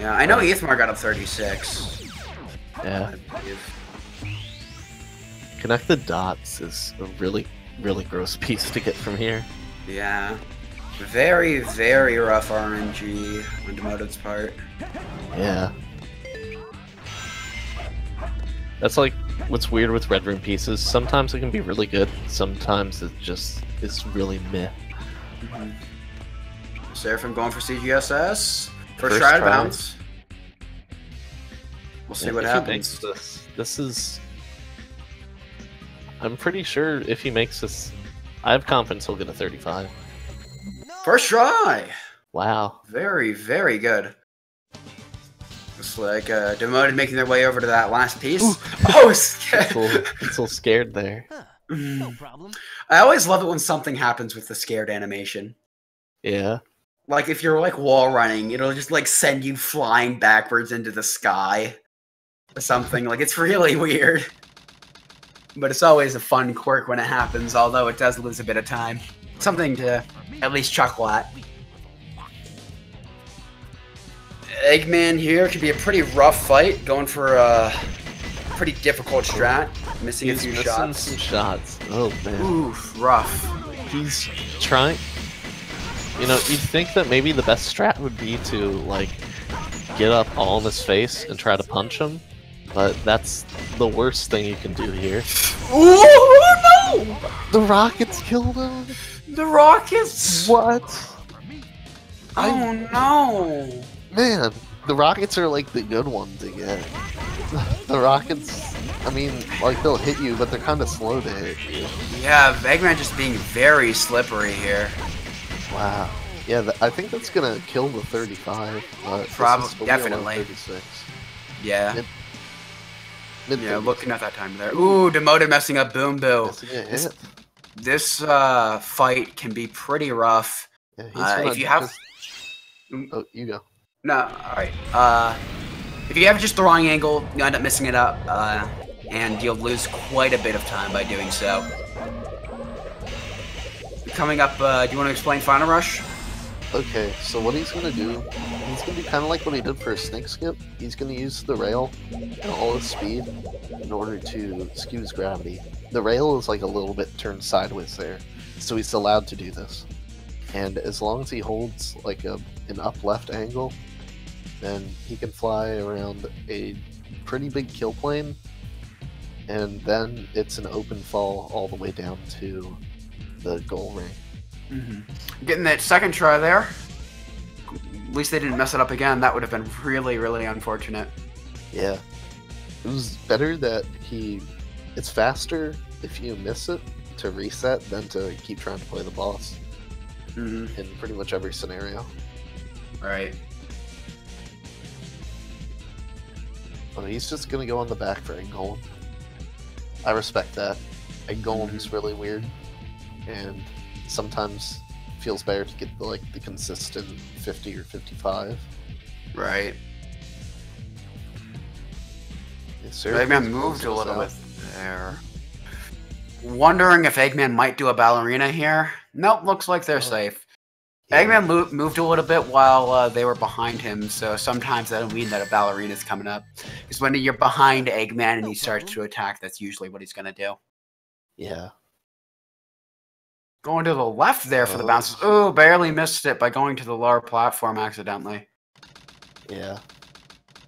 Speaker 1: Yeah, I know Ethmar got up 36.
Speaker 2: Yeah.
Speaker 1: I believe.
Speaker 2: Connected dots is a really, really gross piece to get from here.
Speaker 1: Yeah. Very, very rough RNG on Demoted's part.
Speaker 2: Yeah. That's like what's weird with Red Room pieces. Sometimes it can be really good, sometimes it just is really meh.
Speaker 1: Seraphim going for CGSS. First
Speaker 2: First
Speaker 1: try to
Speaker 2: try.
Speaker 1: bounce. We'll see
Speaker 2: Yeah,
Speaker 1: what
Speaker 2: if he makes
Speaker 1: happens.
Speaker 2: this is... I'm pretty sure if he makes this... I have confidence he'll get a 35.
Speaker 1: First try!
Speaker 2: Wow.
Speaker 1: Very, very good. Looks like Demoted making their way over to that last piece. Oh,
Speaker 2: It's all scared there.
Speaker 3: Huh, no problem.
Speaker 1: I always love it when something happens with the scared animation.
Speaker 2: Yeah.
Speaker 1: Like if you're like wall running, it'll just like send you flying backwards into the sky or something. Like it's really weird. But it's always a fun quirk when it happens, although it does lose a bit of time. Something to at least chuckle at. Eggman here could be a pretty rough fight, going for a pretty difficult strat, missing a
Speaker 2: He's
Speaker 1: few
Speaker 2: missing
Speaker 1: shots.
Speaker 2: some shots. Oh man.
Speaker 1: Oof, rough.
Speaker 2: He's trying... You know, you'd think that maybe the best strat would be to, like, get up all in his face and try to punch him, but that's the worst thing you can do here.
Speaker 1: Ooh, no!
Speaker 2: The rockets killed him?
Speaker 1: The Rockets!
Speaker 2: What?
Speaker 1: Oh no!
Speaker 2: Man, the rockets are like the good one to get. The rockets, I mean, like they'll hit you, but they're kind of slow to hit you.
Speaker 1: Yeah, Eggman just being very slippery here.
Speaker 2: Wow. Yeah, I think that's gonna kill the 35.
Speaker 1: Probably, definitely.
Speaker 2: 36.
Speaker 1: Yeah.
Speaker 2: Mid
Speaker 1: Yeah, looking at that time there. Ooh, Demoted messing up Boom Boo. This fight can be pretty rough.
Speaker 2: Yeah, he's gonna
Speaker 1: if you have...
Speaker 2: Oh, you go.
Speaker 1: No, alright. If you have just the wrong angle, you end up messing it up, and you'll lose quite a bit of time by doing so. Coming up, do you want to explain Final Rush?
Speaker 2: Okay, so what he's gonna do, he's gonna do kind of like what he did for a snake skip. He's gonna use the rail and all his speed in order to skew his gravity. The rail is like a little bit turned sideways there, so he's allowed to do this. And as long as he holds like an up left angle, then he can fly around a pretty big kill plane, and then it's an open fall all the way down to the goal ring.
Speaker 1: Getting that second try there. At least they didn't mess it up again. That would have been really, really unfortunate.
Speaker 2: Yeah. It was better that it's faster if you miss it to reset than to keep trying to play the boss in pretty much every scenario.
Speaker 1: Right.
Speaker 2: But he's just gonna go on the back for Egg Golem. I respect that. Egg Golem's really weird, and sometimes feels better to get the consistent 50 or 55.
Speaker 1: Right.
Speaker 2: Eggman
Speaker 1: Eggman moved a little bit there. Wondering if Eggman might do a ballerina here. Nope, looks like they're safe.
Speaker 2: Yeah.
Speaker 1: Eggman moved a little bit while they were behind him, so sometimes that'll mean that a ballerina's coming up. Because when you're behind Eggman and he starts to attack, that's usually what he's going to do.
Speaker 2: Yeah.
Speaker 1: Going to the left there for the bounces. Oh, barely missed it by going to the lower platform accidentally.
Speaker 2: Yeah.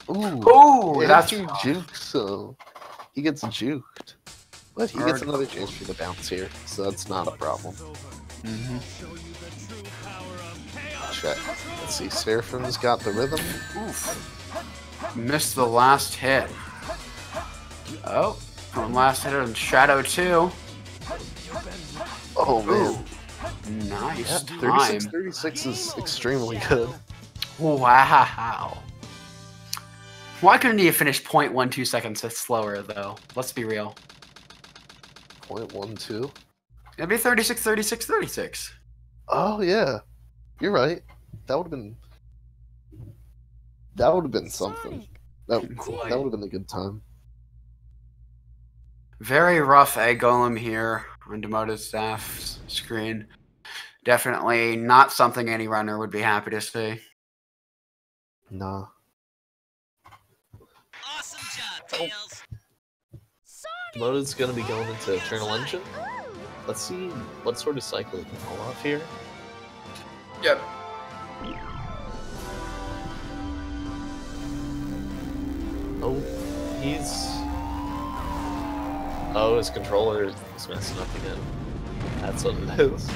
Speaker 2: Ooh.
Speaker 1: Oh, that's
Speaker 2: he jukes, so he gets juked. But he gets another chance for the bounce here, so that's not a problem. Check. Let's see, Seraphim's got the rhythm.
Speaker 1: Oof. Missed the last hit. Oh, from last hit on Shadow 2.
Speaker 2: Oh man.
Speaker 1: Ooh. Nice
Speaker 2: Yeah,
Speaker 1: time.
Speaker 2: 36 is extremely good.
Speaker 1: Wow. Why couldn't he have finished 0.12 seconds slower, though? Let's be real.
Speaker 2: 0.12?
Speaker 1: It'd be 36, 36, 36.
Speaker 2: Oh yeah. You're right. That would have been something. That would have been a good time.
Speaker 1: Very rough Egg Golem here on DemotedStaff's screen. Definitely not something any runner would be happy to see.
Speaker 2: Nah.
Speaker 3: Awesome job, Tails.
Speaker 2: Demoted's gonna be going into Eternal Engine. Let's see what sort of cycle he can pull off here.
Speaker 1: Yep.
Speaker 2: Oh, oh, his controller is messing up again. That's what it is.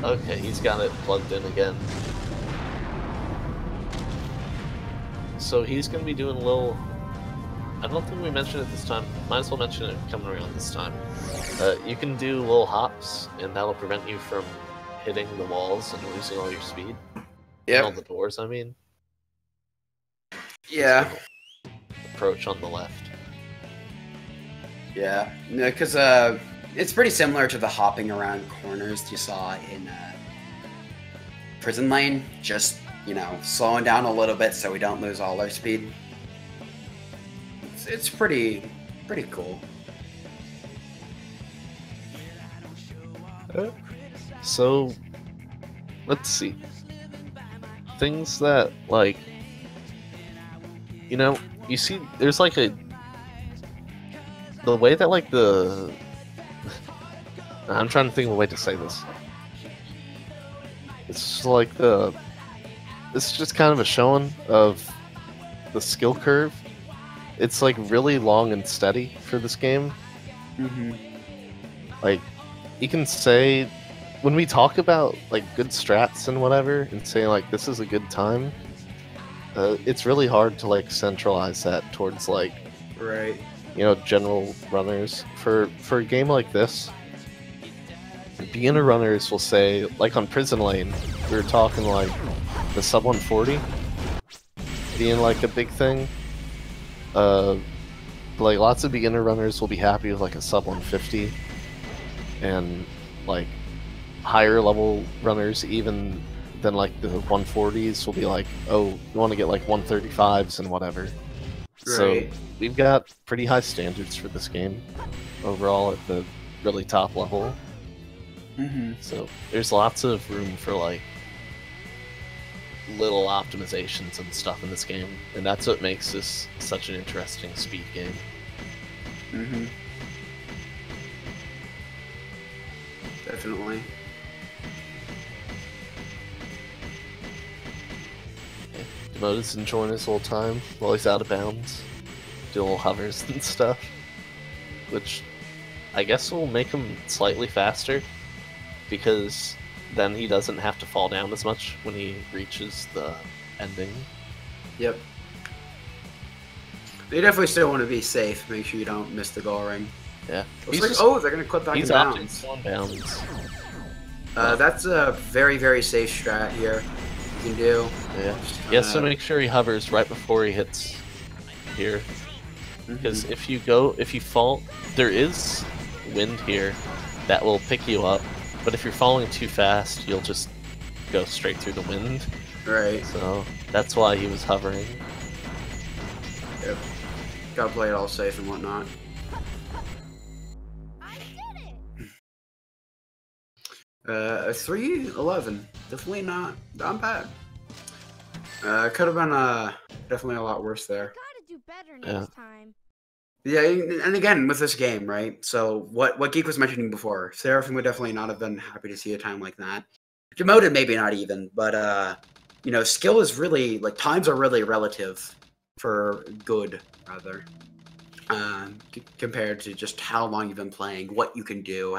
Speaker 2: Okay, he's got it plugged in again. So he's going to be doing a little... I don't think we mentioned it this time. Might as well mention it coming around this time. You can do little hops, and that'll prevent you from hitting the walls and losing all your speed.
Speaker 1: Yep.
Speaker 2: All the doors, I mean.
Speaker 1: Yeah.
Speaker 2: Approach on the left.
Speaker 1: Yeah. Because it's pretty similar to the hopping around corners you saw in Prison Lane. Just, slowing down a little bit so we don't lose all our speed. It's pretty cool.
Speaker 2: So, let's see. Things that, you see, there's the way that, I'm trying to think of a way to say this. It's just it's just kind of a showing of the skill curve. It's really long and steady for this game. You can say, when we talk about good strats and whatever, and say this is a good time, it's really hard to centralize that towards
Speaker 1: Right.
Speaker 2: general runners. For a game like this, beginner runners will say, on Prison Lane, we were talking the sub 140 being a big thing. Lots of beginner runners will be happy with a sub 150, and higher level runners even than the 140s will be oh, you want to get 135s and whatever. Right. So we've got pretty high standards for this game overall at the really top level. So there's lots of room for little optimizations and stuff in this game, and that's what makes this such an interesting speed game.
Speaker 1: Mm-hmm. Definitely.
Speaker 2: Yeah. Demoted's enjoying his little time while he's out of bounds, doing little hovers and stuff, which I guess will make him slightly faster, because then he doesn't have to fall down as much when he reaches the ending.
Speaker 1: Yep. You definitely still want to be safe. Make sure you don't miss the goal ring.
Speaker 2: Yeah.
Speaker 1: It's like, oh, they're going to clip back in bounds.
Speaker 2: He's on bounds.
Speaker 1: That's a very, very safe strat here. You can do.
Speaker 2: Yeah. He has to make sure he hovers right before he hits here. Because if you fall, there is wind here that will pick you up. But if you're falling too fast, you'll just go straight through the wind.
Speaker 1: Right.
Speaker 2: So that's why he was hovering.
Speaker 1: Yep. Gotta play it all safe and whatnot.
Speaker 4: I did it.
Speaker 1: 3:11. Definitely not bad. Could have been definitely a lot worse there.
Speaker 4: Gotta do better next time.
Speaker 1: Yeah, and again with this game, right? So what Geek was mentioning before, Seraphim would definitely not have been happy to see a time like that. Demoted maybe not even, but you know, skill is really like times are really relative for good rather. Compared to just how long you've been playing, what you can do,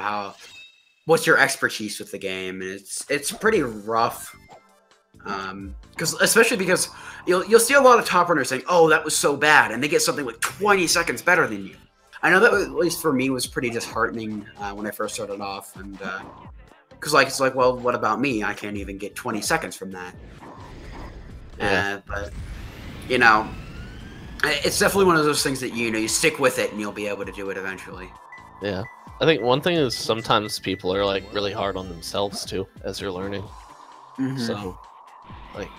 Speaker 1: what's your expertise with the game, and it's pretty rough. Especially because you'll see a lot of top runners saying, "Oh, that was so bad," and they get something like 20 seconds better than you. I know that at least for me was pretty disheartening when I first started off, and because it's like, well, what about me? I can't even get 20 seconds from that.
Speaker 2: Yeah.
Speaker 1: But you know, it's definitely one of those things that you stick with it and you'll be able to do it eventually.
Speaker 2: Yeah. I think one thing is sometimes people are like really hard on themselves too as they're learning. So like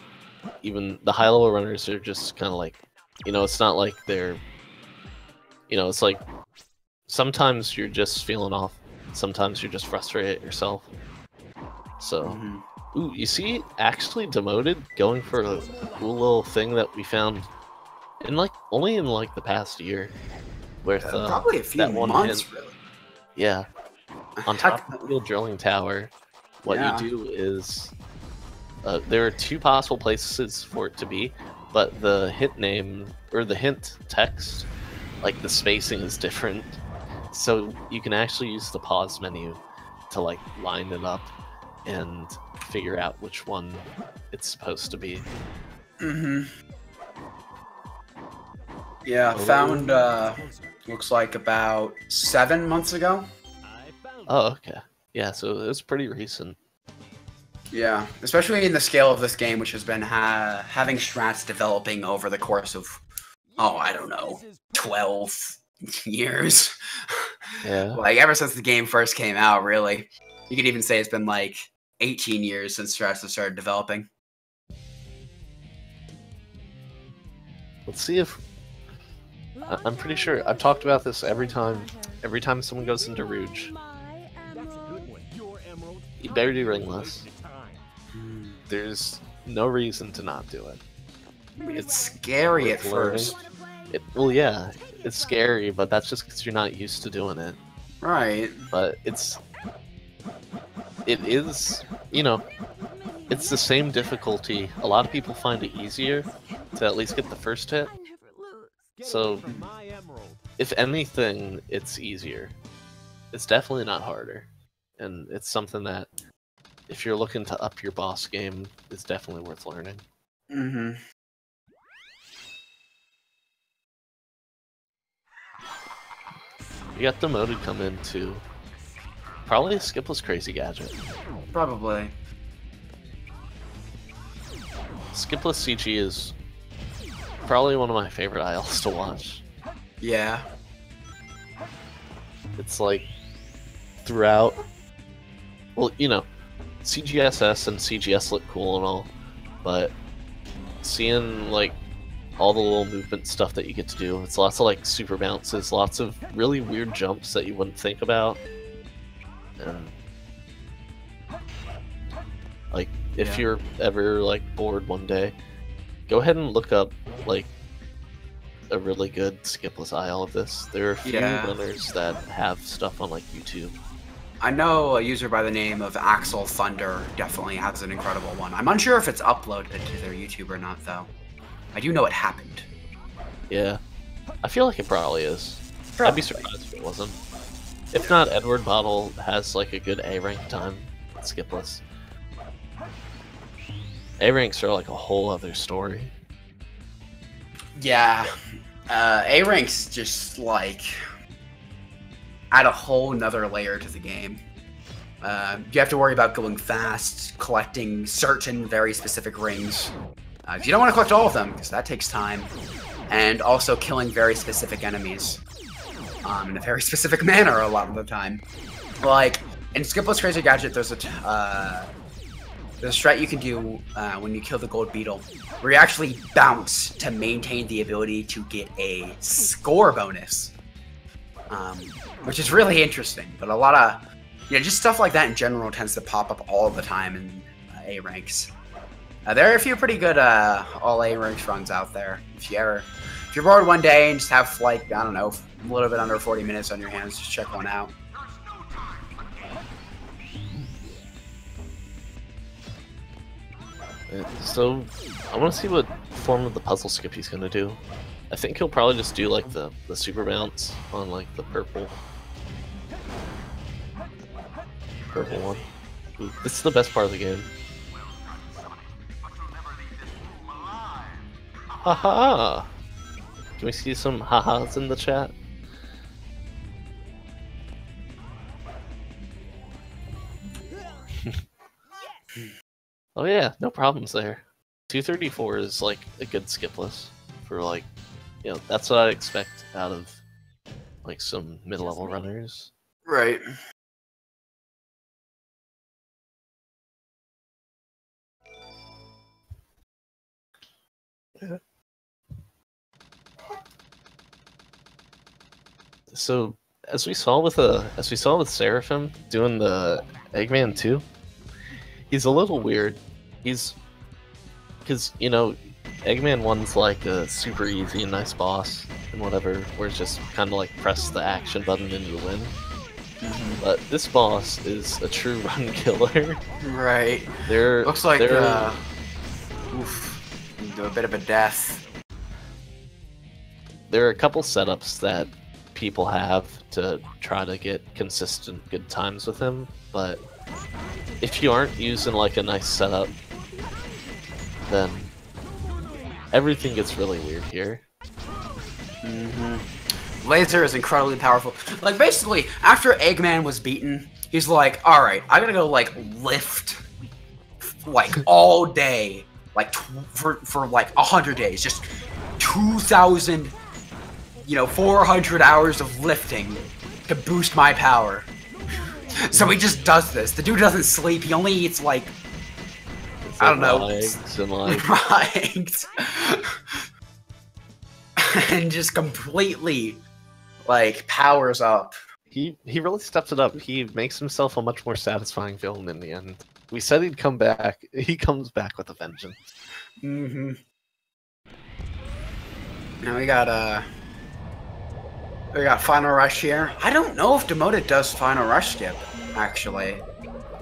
Speaker 2: even the high level runners are just kind of like, it's not like they're, it's like sometimes you're just feeling off, sometimes you're just frustrated at yourself. So ooh, you see actually Demoted going for a cool little thing that we found in only in the past year, with
Speaker 1: probably a few months really.
Speaker 2: Yeah, on top of the field drilling tower, what you do is there are two possible places for it to be, but the hint name or the hint text, like the spacing is different, so you can actually use the pause menu to line it up and figure out which one it's supposed to be.
Speaker 1: Yeah, found looks like about 7 months ago.
Speaker 2: Oh, okay. Yeah, so it was pretty recent.
Speaker 1: Yeah, especially in the scale of this game, which has been having strats developing over the course of, I don't know, 12 years.
Speaker 2: Yeah.
Speaker 1: Ever since the game first came out, really. You could even say it's been 18 years since strats have started developing.
Speaker 2: Let's see if... I'm pretty sure I've talked about this every time someone goes into Rouge. You better do ringless. There's no reason to not do it.
Speaker 1: It's scary at first.
Speaker 2: Well, yeah, it's scary, but that's just because you're not used to doing it.
Speaker 1: Right.
Speaker 2: But it is, it's the same difficulty. A lot of people find it easier to at least get the first hit. So, if anything, it's easier. It's definitely not harder. And it's something that, if you're looking to up your boss game, is definitely worth learning. You got Demoted come in too. Probably a skipless crazy gadget.
Speaker 1: Probably.
Speaker 2: Skipless CG is probably one of my favorite ILs to watch.
Speaker 1: Yeah.
Speaker 2: It's throughout. Well, CGSS and CGS look cool and all, but seeing all the little movement stuff that you get to do, it's lots of super bounces, lots of really weird jumps that you wouldn't think about, and if
Speaker 1: Yeah.
Speaker 2: you're ever like bored one day, go ahead and look up like a really good skipless aisle of this. There are a few
Speaker 1: Yeah.
Speaker 2: runners that have stuff on like YouTube.
Speaker 1: I know a user by the name of Axel Thunder definitely has an incredible one. I'm unsure if it's uploaded to their YouTube or not, though. I do know it happened.
Speaker 2: Yeah, I feel like it probably is.
Speaker 1: Probably.
Speaker 2: I'd be surprised if it wasn't. If not, Edward Bottle has like a good A rank time at skipless. A ranks are like a whole other story.
Speaker 1: Yeah. A ranks just like add a whole nother layer to the game. You have to worry about going fast, collecting certain very specific rings. You don't want to collect all of them because that takes time, and also killing very specific enemies in a very specific manner a lot of the time. Like in Skipless Crazy Gadget, there's a strat you can do when you kill the gold beetle, where you actually bounce to maintain the ability to get a score bonus, which is really interesting. But a lot of just stuff like that in general tends to pop up all the time in A ranks. There are a few pretty good all A ranks runs out there. If you're bored one day and just have like I don't know a little bit under 40 minutes on your hands, just check one out.
Speaker 2: So, I want to see what form of the puzzle skip he's gonna do. I think he'll probably just do like the super bounce on like the purple one. Ooh, this is the best part of the game. Haha! Can we see some ha-has in the chat? Oh yeah, no problems there. 234 is like a good skipless for like, that's what I'd expect out of like some mid-level runners.
Speaker 1: Right.
Speaker 2: Yeah. So as we saw with Seraphim doing the Eggman 2, he's a little weird. Because Eggman 1's like a super easy and nice boss and whatever, where it's just kind of like press the action button and you win.
Speaker 1: Mm-hmm.
Speaker 2: But this boss is a true run killer.
Speaker 1: Right. Looks like do a bit of a death.
Speaker 2: There are a couple setups that people have to try to get consistent good times with him, but if you aren't using like a nice setup, then everything gets really weird here.
Speaker 1: Mm-hmm. Laser is incredibly powerful. Like basically, after Eggman was beaten, he's like, "All right, I gotta go like lift, like all day, like for like 100 days, just 2,000, 400 hours of lifting to boost my power." So he just does this. The dude doesn't sleep. He only eats like I don't know,
Speaker 2: eggs and like
Speaker 1: right, and just completely like powers up.
Speaker 2: He really steps it up. He makes himself a much more satisfying villain in the end. We said he'd come back. He comes back with a vengeance.
Speaker 1: Mm-hmm. Now we got Final Rush here. I don't know if Demoted does Final Rush skip, actually.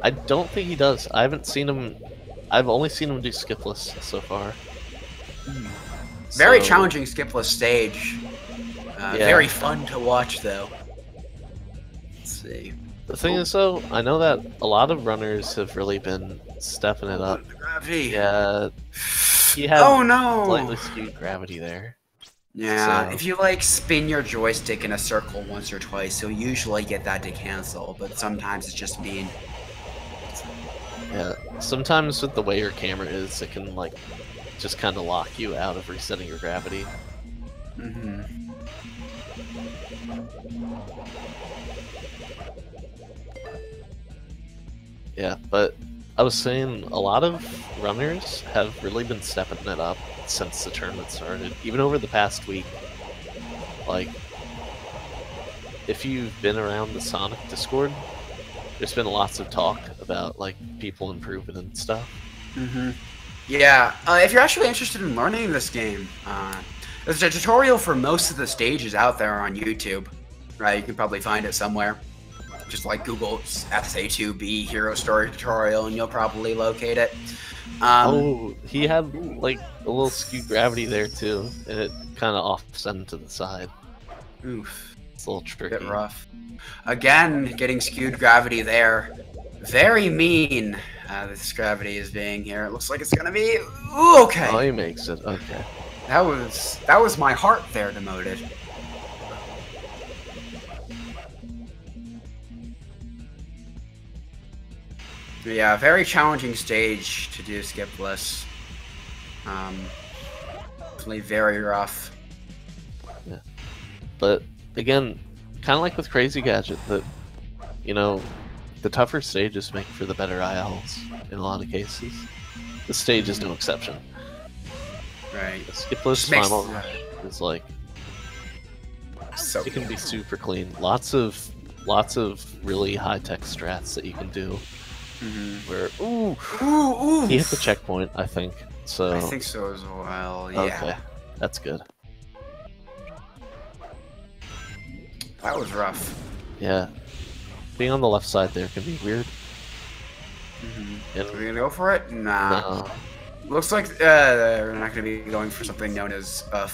Speaker 2: I don't think he does. I haven't seen him. I've only seen him do skipless so far.
Speaker 1: Very challenging skipless stage.
Speaker 2: Yeah.
Speaker 1: Very fun to watch, though. Let's see.
Speaker 2: The thing is, though, I know that a lot of runners have really been stepping it up.
Speaker 1: Gravity.
Speaker 2: Yeah, he had slightly skewed gravity there.
Speaker 1: Yeah,
Speaker 2: So-
Speaker 1: if you like spin your joystick in a circle once or twice, you'll usually get that to cancel, but sometimes it's just mean.
Speaker 2: Yeah, sometimes with the way your camera is, it can like just kind of lock you out of resetting your gravity.
Speaker 1: Mm-hmm.
Speaker 2: Yeah, but I was saying a lot of runners have really been stepping it up since the tournament started, even over the past week. Like, if you've been around the Sonic Discord, there's been lots of talk about like people improving and stuff.
Speaker 1: Yeah, if you're actually interested in learning this game, there's a tutorial for most of the stages out there on YouTube. Right, you can probably find it somewhere. Just like Google SA2B Hero Story tutorial, and you'll probably locate it.
Speaker 2: Oh, he had like a little skewed gravity there too, and it kind of offset to the side.
Speaker 1: Oof,
Speaker 2: It's a little tricky.
Speaker 1: bit rough. Again, getting skewed gravity there. Very mean. This gravity is being here. It looks like it's gonna be okay.
Speaker 2: Oh, he makes it. Okay.
Speaker 1: That was my heart there, Demoted. Yeah, very challenging stage to do skipless. Definitely very rough.
Speaker 2: Yeah. But again, kind of like with Crazy Gadget, that the tougher stages make for the better ILs in a lot of cases. The stage is no exception.
Speaker 1: Right.
Speaker 2: The skipless
Speaker 1: Makes-
Speaker 2: final is like
Speaker 1: So
Speaker 2: it can be super clean. Lots of really high tech strats that you can do. Where
Speaker 1: ooh,
Speaker 2: he hit the checkpoint, I think. So
Speaker 1: I think so as well. Yeah.
Speaker 2: okay, that's good.
Speaker 1: That was rough.
Speaker 2: Yeah, being on the left side there can be weird.
Speaker 1: Are we gonna go for it? Nah.
Speaker 2: No.
Speaker 1: Looks like we're not gonna be going for something known as a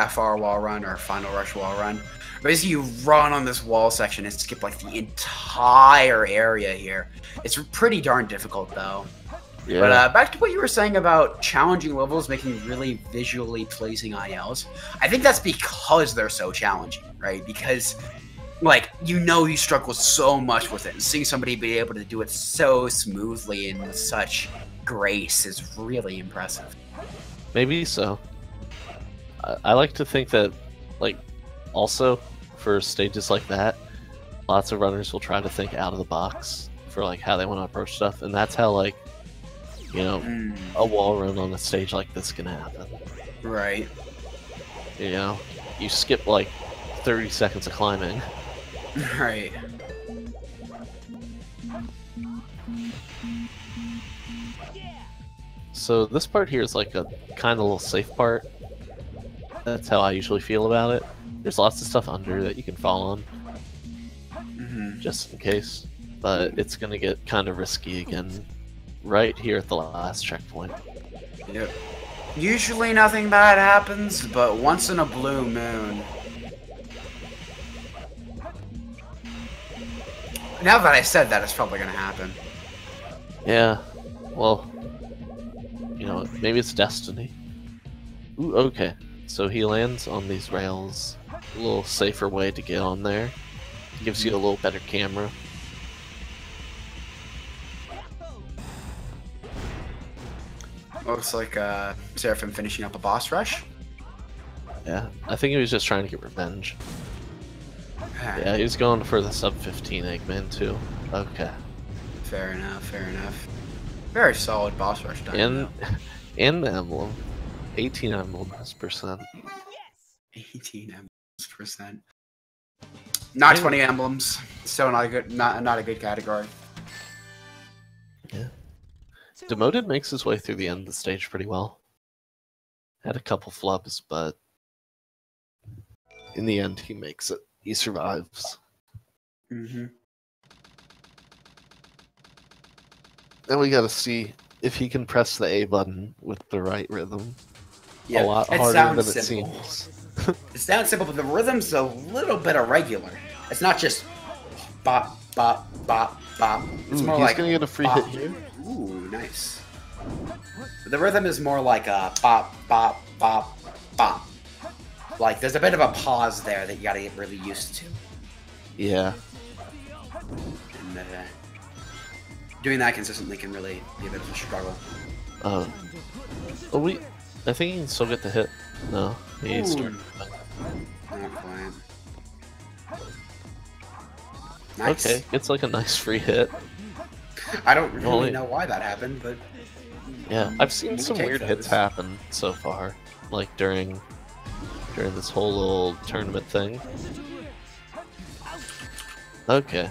Speaker 1: FR wall run or final rush wall run. Basically, you run on this wall section and skip like the entire area here. It's pretty darn difficult though.
Speaker 2: Yeah.
Speaker 1: But back to what you were saying about challenging levels making really visually pleasing ILs. I think that's because they're so challenging, right? Because like you struggle so much with it, and seeing somebody be able to do it so smoothly and with such grace is really impressive.
Speaker 2: Maybe so. I like to think that, like, also for stages like that, lots of runners will try to think out of the box for like how they want to approach stuff, and that's how like a wall run on a stage like this can happen.
Speaker 1: Right.
Speaker 2: You skip like 30 seconds of climbing.
Speaker 1: Right.
Speaker 2: So this part here is like a kind of little safe part. That's how I usually feel about it. There's lots of stuff under that you can fall on, just in case. But it's gonna get kind of risky again, right here at the last checkpoint.
Speaker 1: Yep. Usually nothing bad happens, but once in a blue moon. Now that I said that, it's probably gonna happen.
Speaker 2: Yeah, well, maybe it's destiny. Ooh, okay. So he lands on these rails. A little safer way to get on there. Gives you a little better camera.
Speaker 1: Looks like Seraphim finishing up a boss rush.
Speaker 2: Yeah, I think he was just trying to get revenge. Yeah, he was going for the sub 15 Eggman too. Okay.
Speaker 1: Fair enough, fair enough. Very solid boss rush time.
Speaker 2: And the emblem. 18 emblems percent.
Speaker 1: 18 emblems percent. Not 20 emblems. Still not a good category.
Speaker 2: Yeah. Demoted makes his way through the end of the stage pretty well. Had a couple flubs, but in the end he makes it. He survives. Then we gotta see if he can press the A button with the right rhythm.
Speaker 1: Yeah,
Speaker 2: a lot
Speaker 1: it
Speaker 2: harder
Speaker 1: sounds
Speaker 2: than it
Speaker 1: simple.
Speaker 2: seems.
Speaker 1: It sounds simple, but the rhythm's a little bit irregular. It's not just bop, bop, bop, bop. It's
Speaker 2: Ooh,
Speaker 1: more
Speaker 2: he's
Speaker 1: like
Speaker 2: gonna get a free
Speaker 1: bop.
Speaker 2: hit here.
Speaker 1: Ooh, nice. The rhythm is more like a bop, bop, bop, bop. Like, there's a bit of a pause there that you gotta get really used to.
Speaker 2: Yeah.
Speaker 1: And doing that consistently can really be a bit of a struggle.
Speaker 2: Oh, I think he can still get the hit. No, he's
Speaker 1: Ooh. Not quite. Nice.
Speaker 2: okay. It's like a nice free hit.
Speaker 1: I don't really
Speaker 2: Only-
Speaker 1: know why that happened, but
Speaker 2: Yeah, I've seen some
Speaker 1: take
Speaker 2: weird
Speaker 1: those.
Speaker 2: hits happen so far, like during this whole little tournament thing. Okay.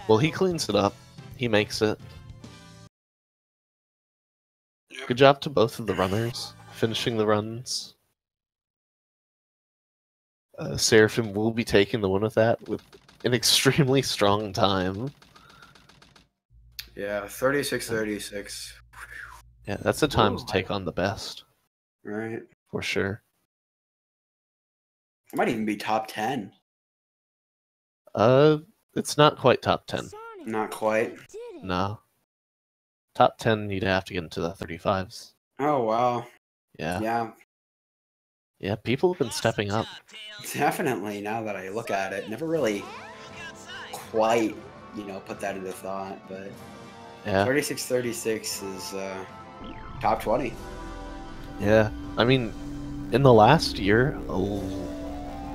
Speaker 2: Well, he cleans it up. He makes it. Good job to both of the runners finishing the runs. Seraphim will be taking the win with that with an extremely strong time.
Speaker 1: Yeah, 36-36.
Speaker 2: Yeah, that's a time to
Speaker 1: Ooh.
Speaker 2: take on the best,
Speaker 1: Right.
Speaker 2: for sure.
Speaker 1: It might even be top 10.
Speaker 2: It's not quite top 10.
Speaker 4: Sonic,
Speaker 1: Not quite.
Speaker 4: you did it.
Speaker 2: No. Top 10, you'd have to get into the 35s.
Speaker 1: Oh, wow.
Speaker 2: Yeah.
Speaker 1: Yeah,
Speaker 2: Yeah, people have been stepping up.
Speaker 1: definitely, now that I look at it. Never really quite, put that into thought, but
Speaker 2: Yeah.
Speaker 1: 36-36 is top 20.
Speaker 2: Yeah. I mean, in the last year,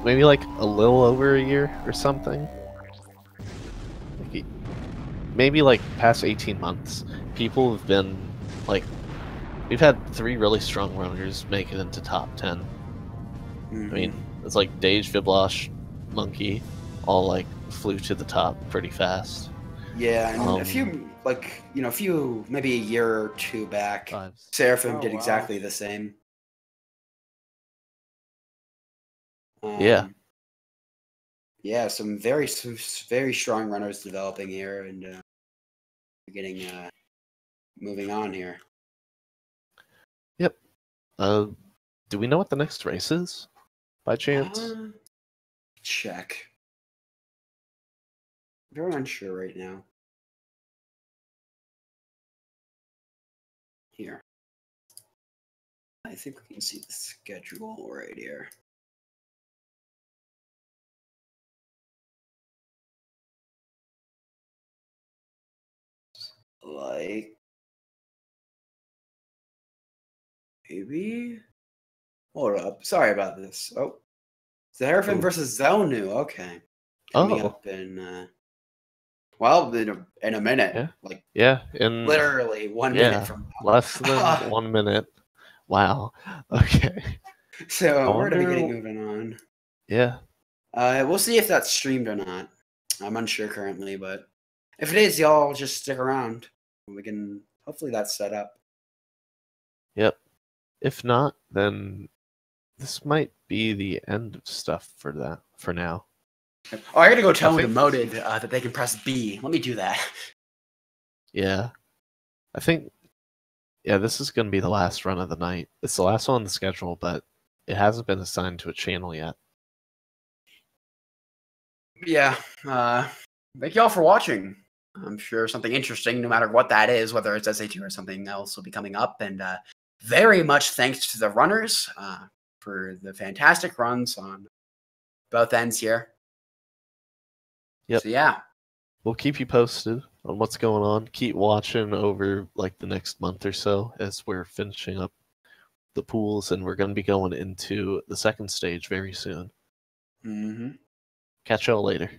Speaker 2: maybe like a little over a year or something. Maybe like past 18 months, people have been like, we've had 3 really strong runners make it into top 10.
Speaker 1: Mhm.
Speaker 2: I mean, it's like Dage, Viblosh, Monkey, all like flew to the top pretty fast.
Speaker 1: Yeah, and a few, maybe a year or two back,
Speaker 2: Fives.
Speaker 1: Seraphim
Speaker 5: Oh,
Speaker 1: did
Speaker 5: wow.
Speaker 1: exactly the same.
Speaker 2: Yeah.
Speaker 1: Yeah, some very strong runners developing here, and getting moving on here.
Speaker 2: Yep. Do we know what the next race is, by chance?
Speaker 1: Check. Very unsure right now. Here. I think we can see the schedule right here. Like, maybe? Hold up. Sorry about this. Oh. Seraphim
Speaker 2: Ooh.
Speaker 1: versus Zelnu. Okay. Coming
Speaker 2: Oh.
Speaker 1: up in, in a minute.
Speaker 2: Yeah.
Speaker 1: Like,
Speaker 2: Yeah, in
Speaker 1: literally 1 minute from now.
Speaker 2: less than 1 minute. Wow. Okay.
Speaker 1: So
Speaker 2: I
Speaker 1: we're going to be getting
Speaker 2: wonder-
Speaker 1: moving on.
Speaker 2: Yeah.
Speaker 1: We'll see if that's streamed or not. I'm unsure currently, but if it is, y'all just stick around. We can, hopefully that's set up.
Speaker 2: Yep. If not, then this might be the end of stuff for now.
Speaker 1: Oh, I gotta go tell
Speaker 2: I think-
Speaker 1: Demoted that they can press B. Let me do that.
Speaker 2: Yeah. I think this is going to be the last run of the night. It's the last one on the schedule, but it hasn't been assigned to a channel yet.
Speaker 1: Yeah. Thank y'all for watching. I'm sure something interesting, no matter what that is, whether it's SA2 or something else, will be coming up. And very much thanks to the runners for the fantastic runs on both ends here.
Speaker 2: Yep.
Speaker 1: So yeah.
Speaker 2: We'll keep you posted on what's going on. Keep watching over like the next month or so as we're finishing up the pools, and we're going to be going into the second stage very soon.
Speaker 1: Mm-hmm.
Speaker 2: Catch y'all later.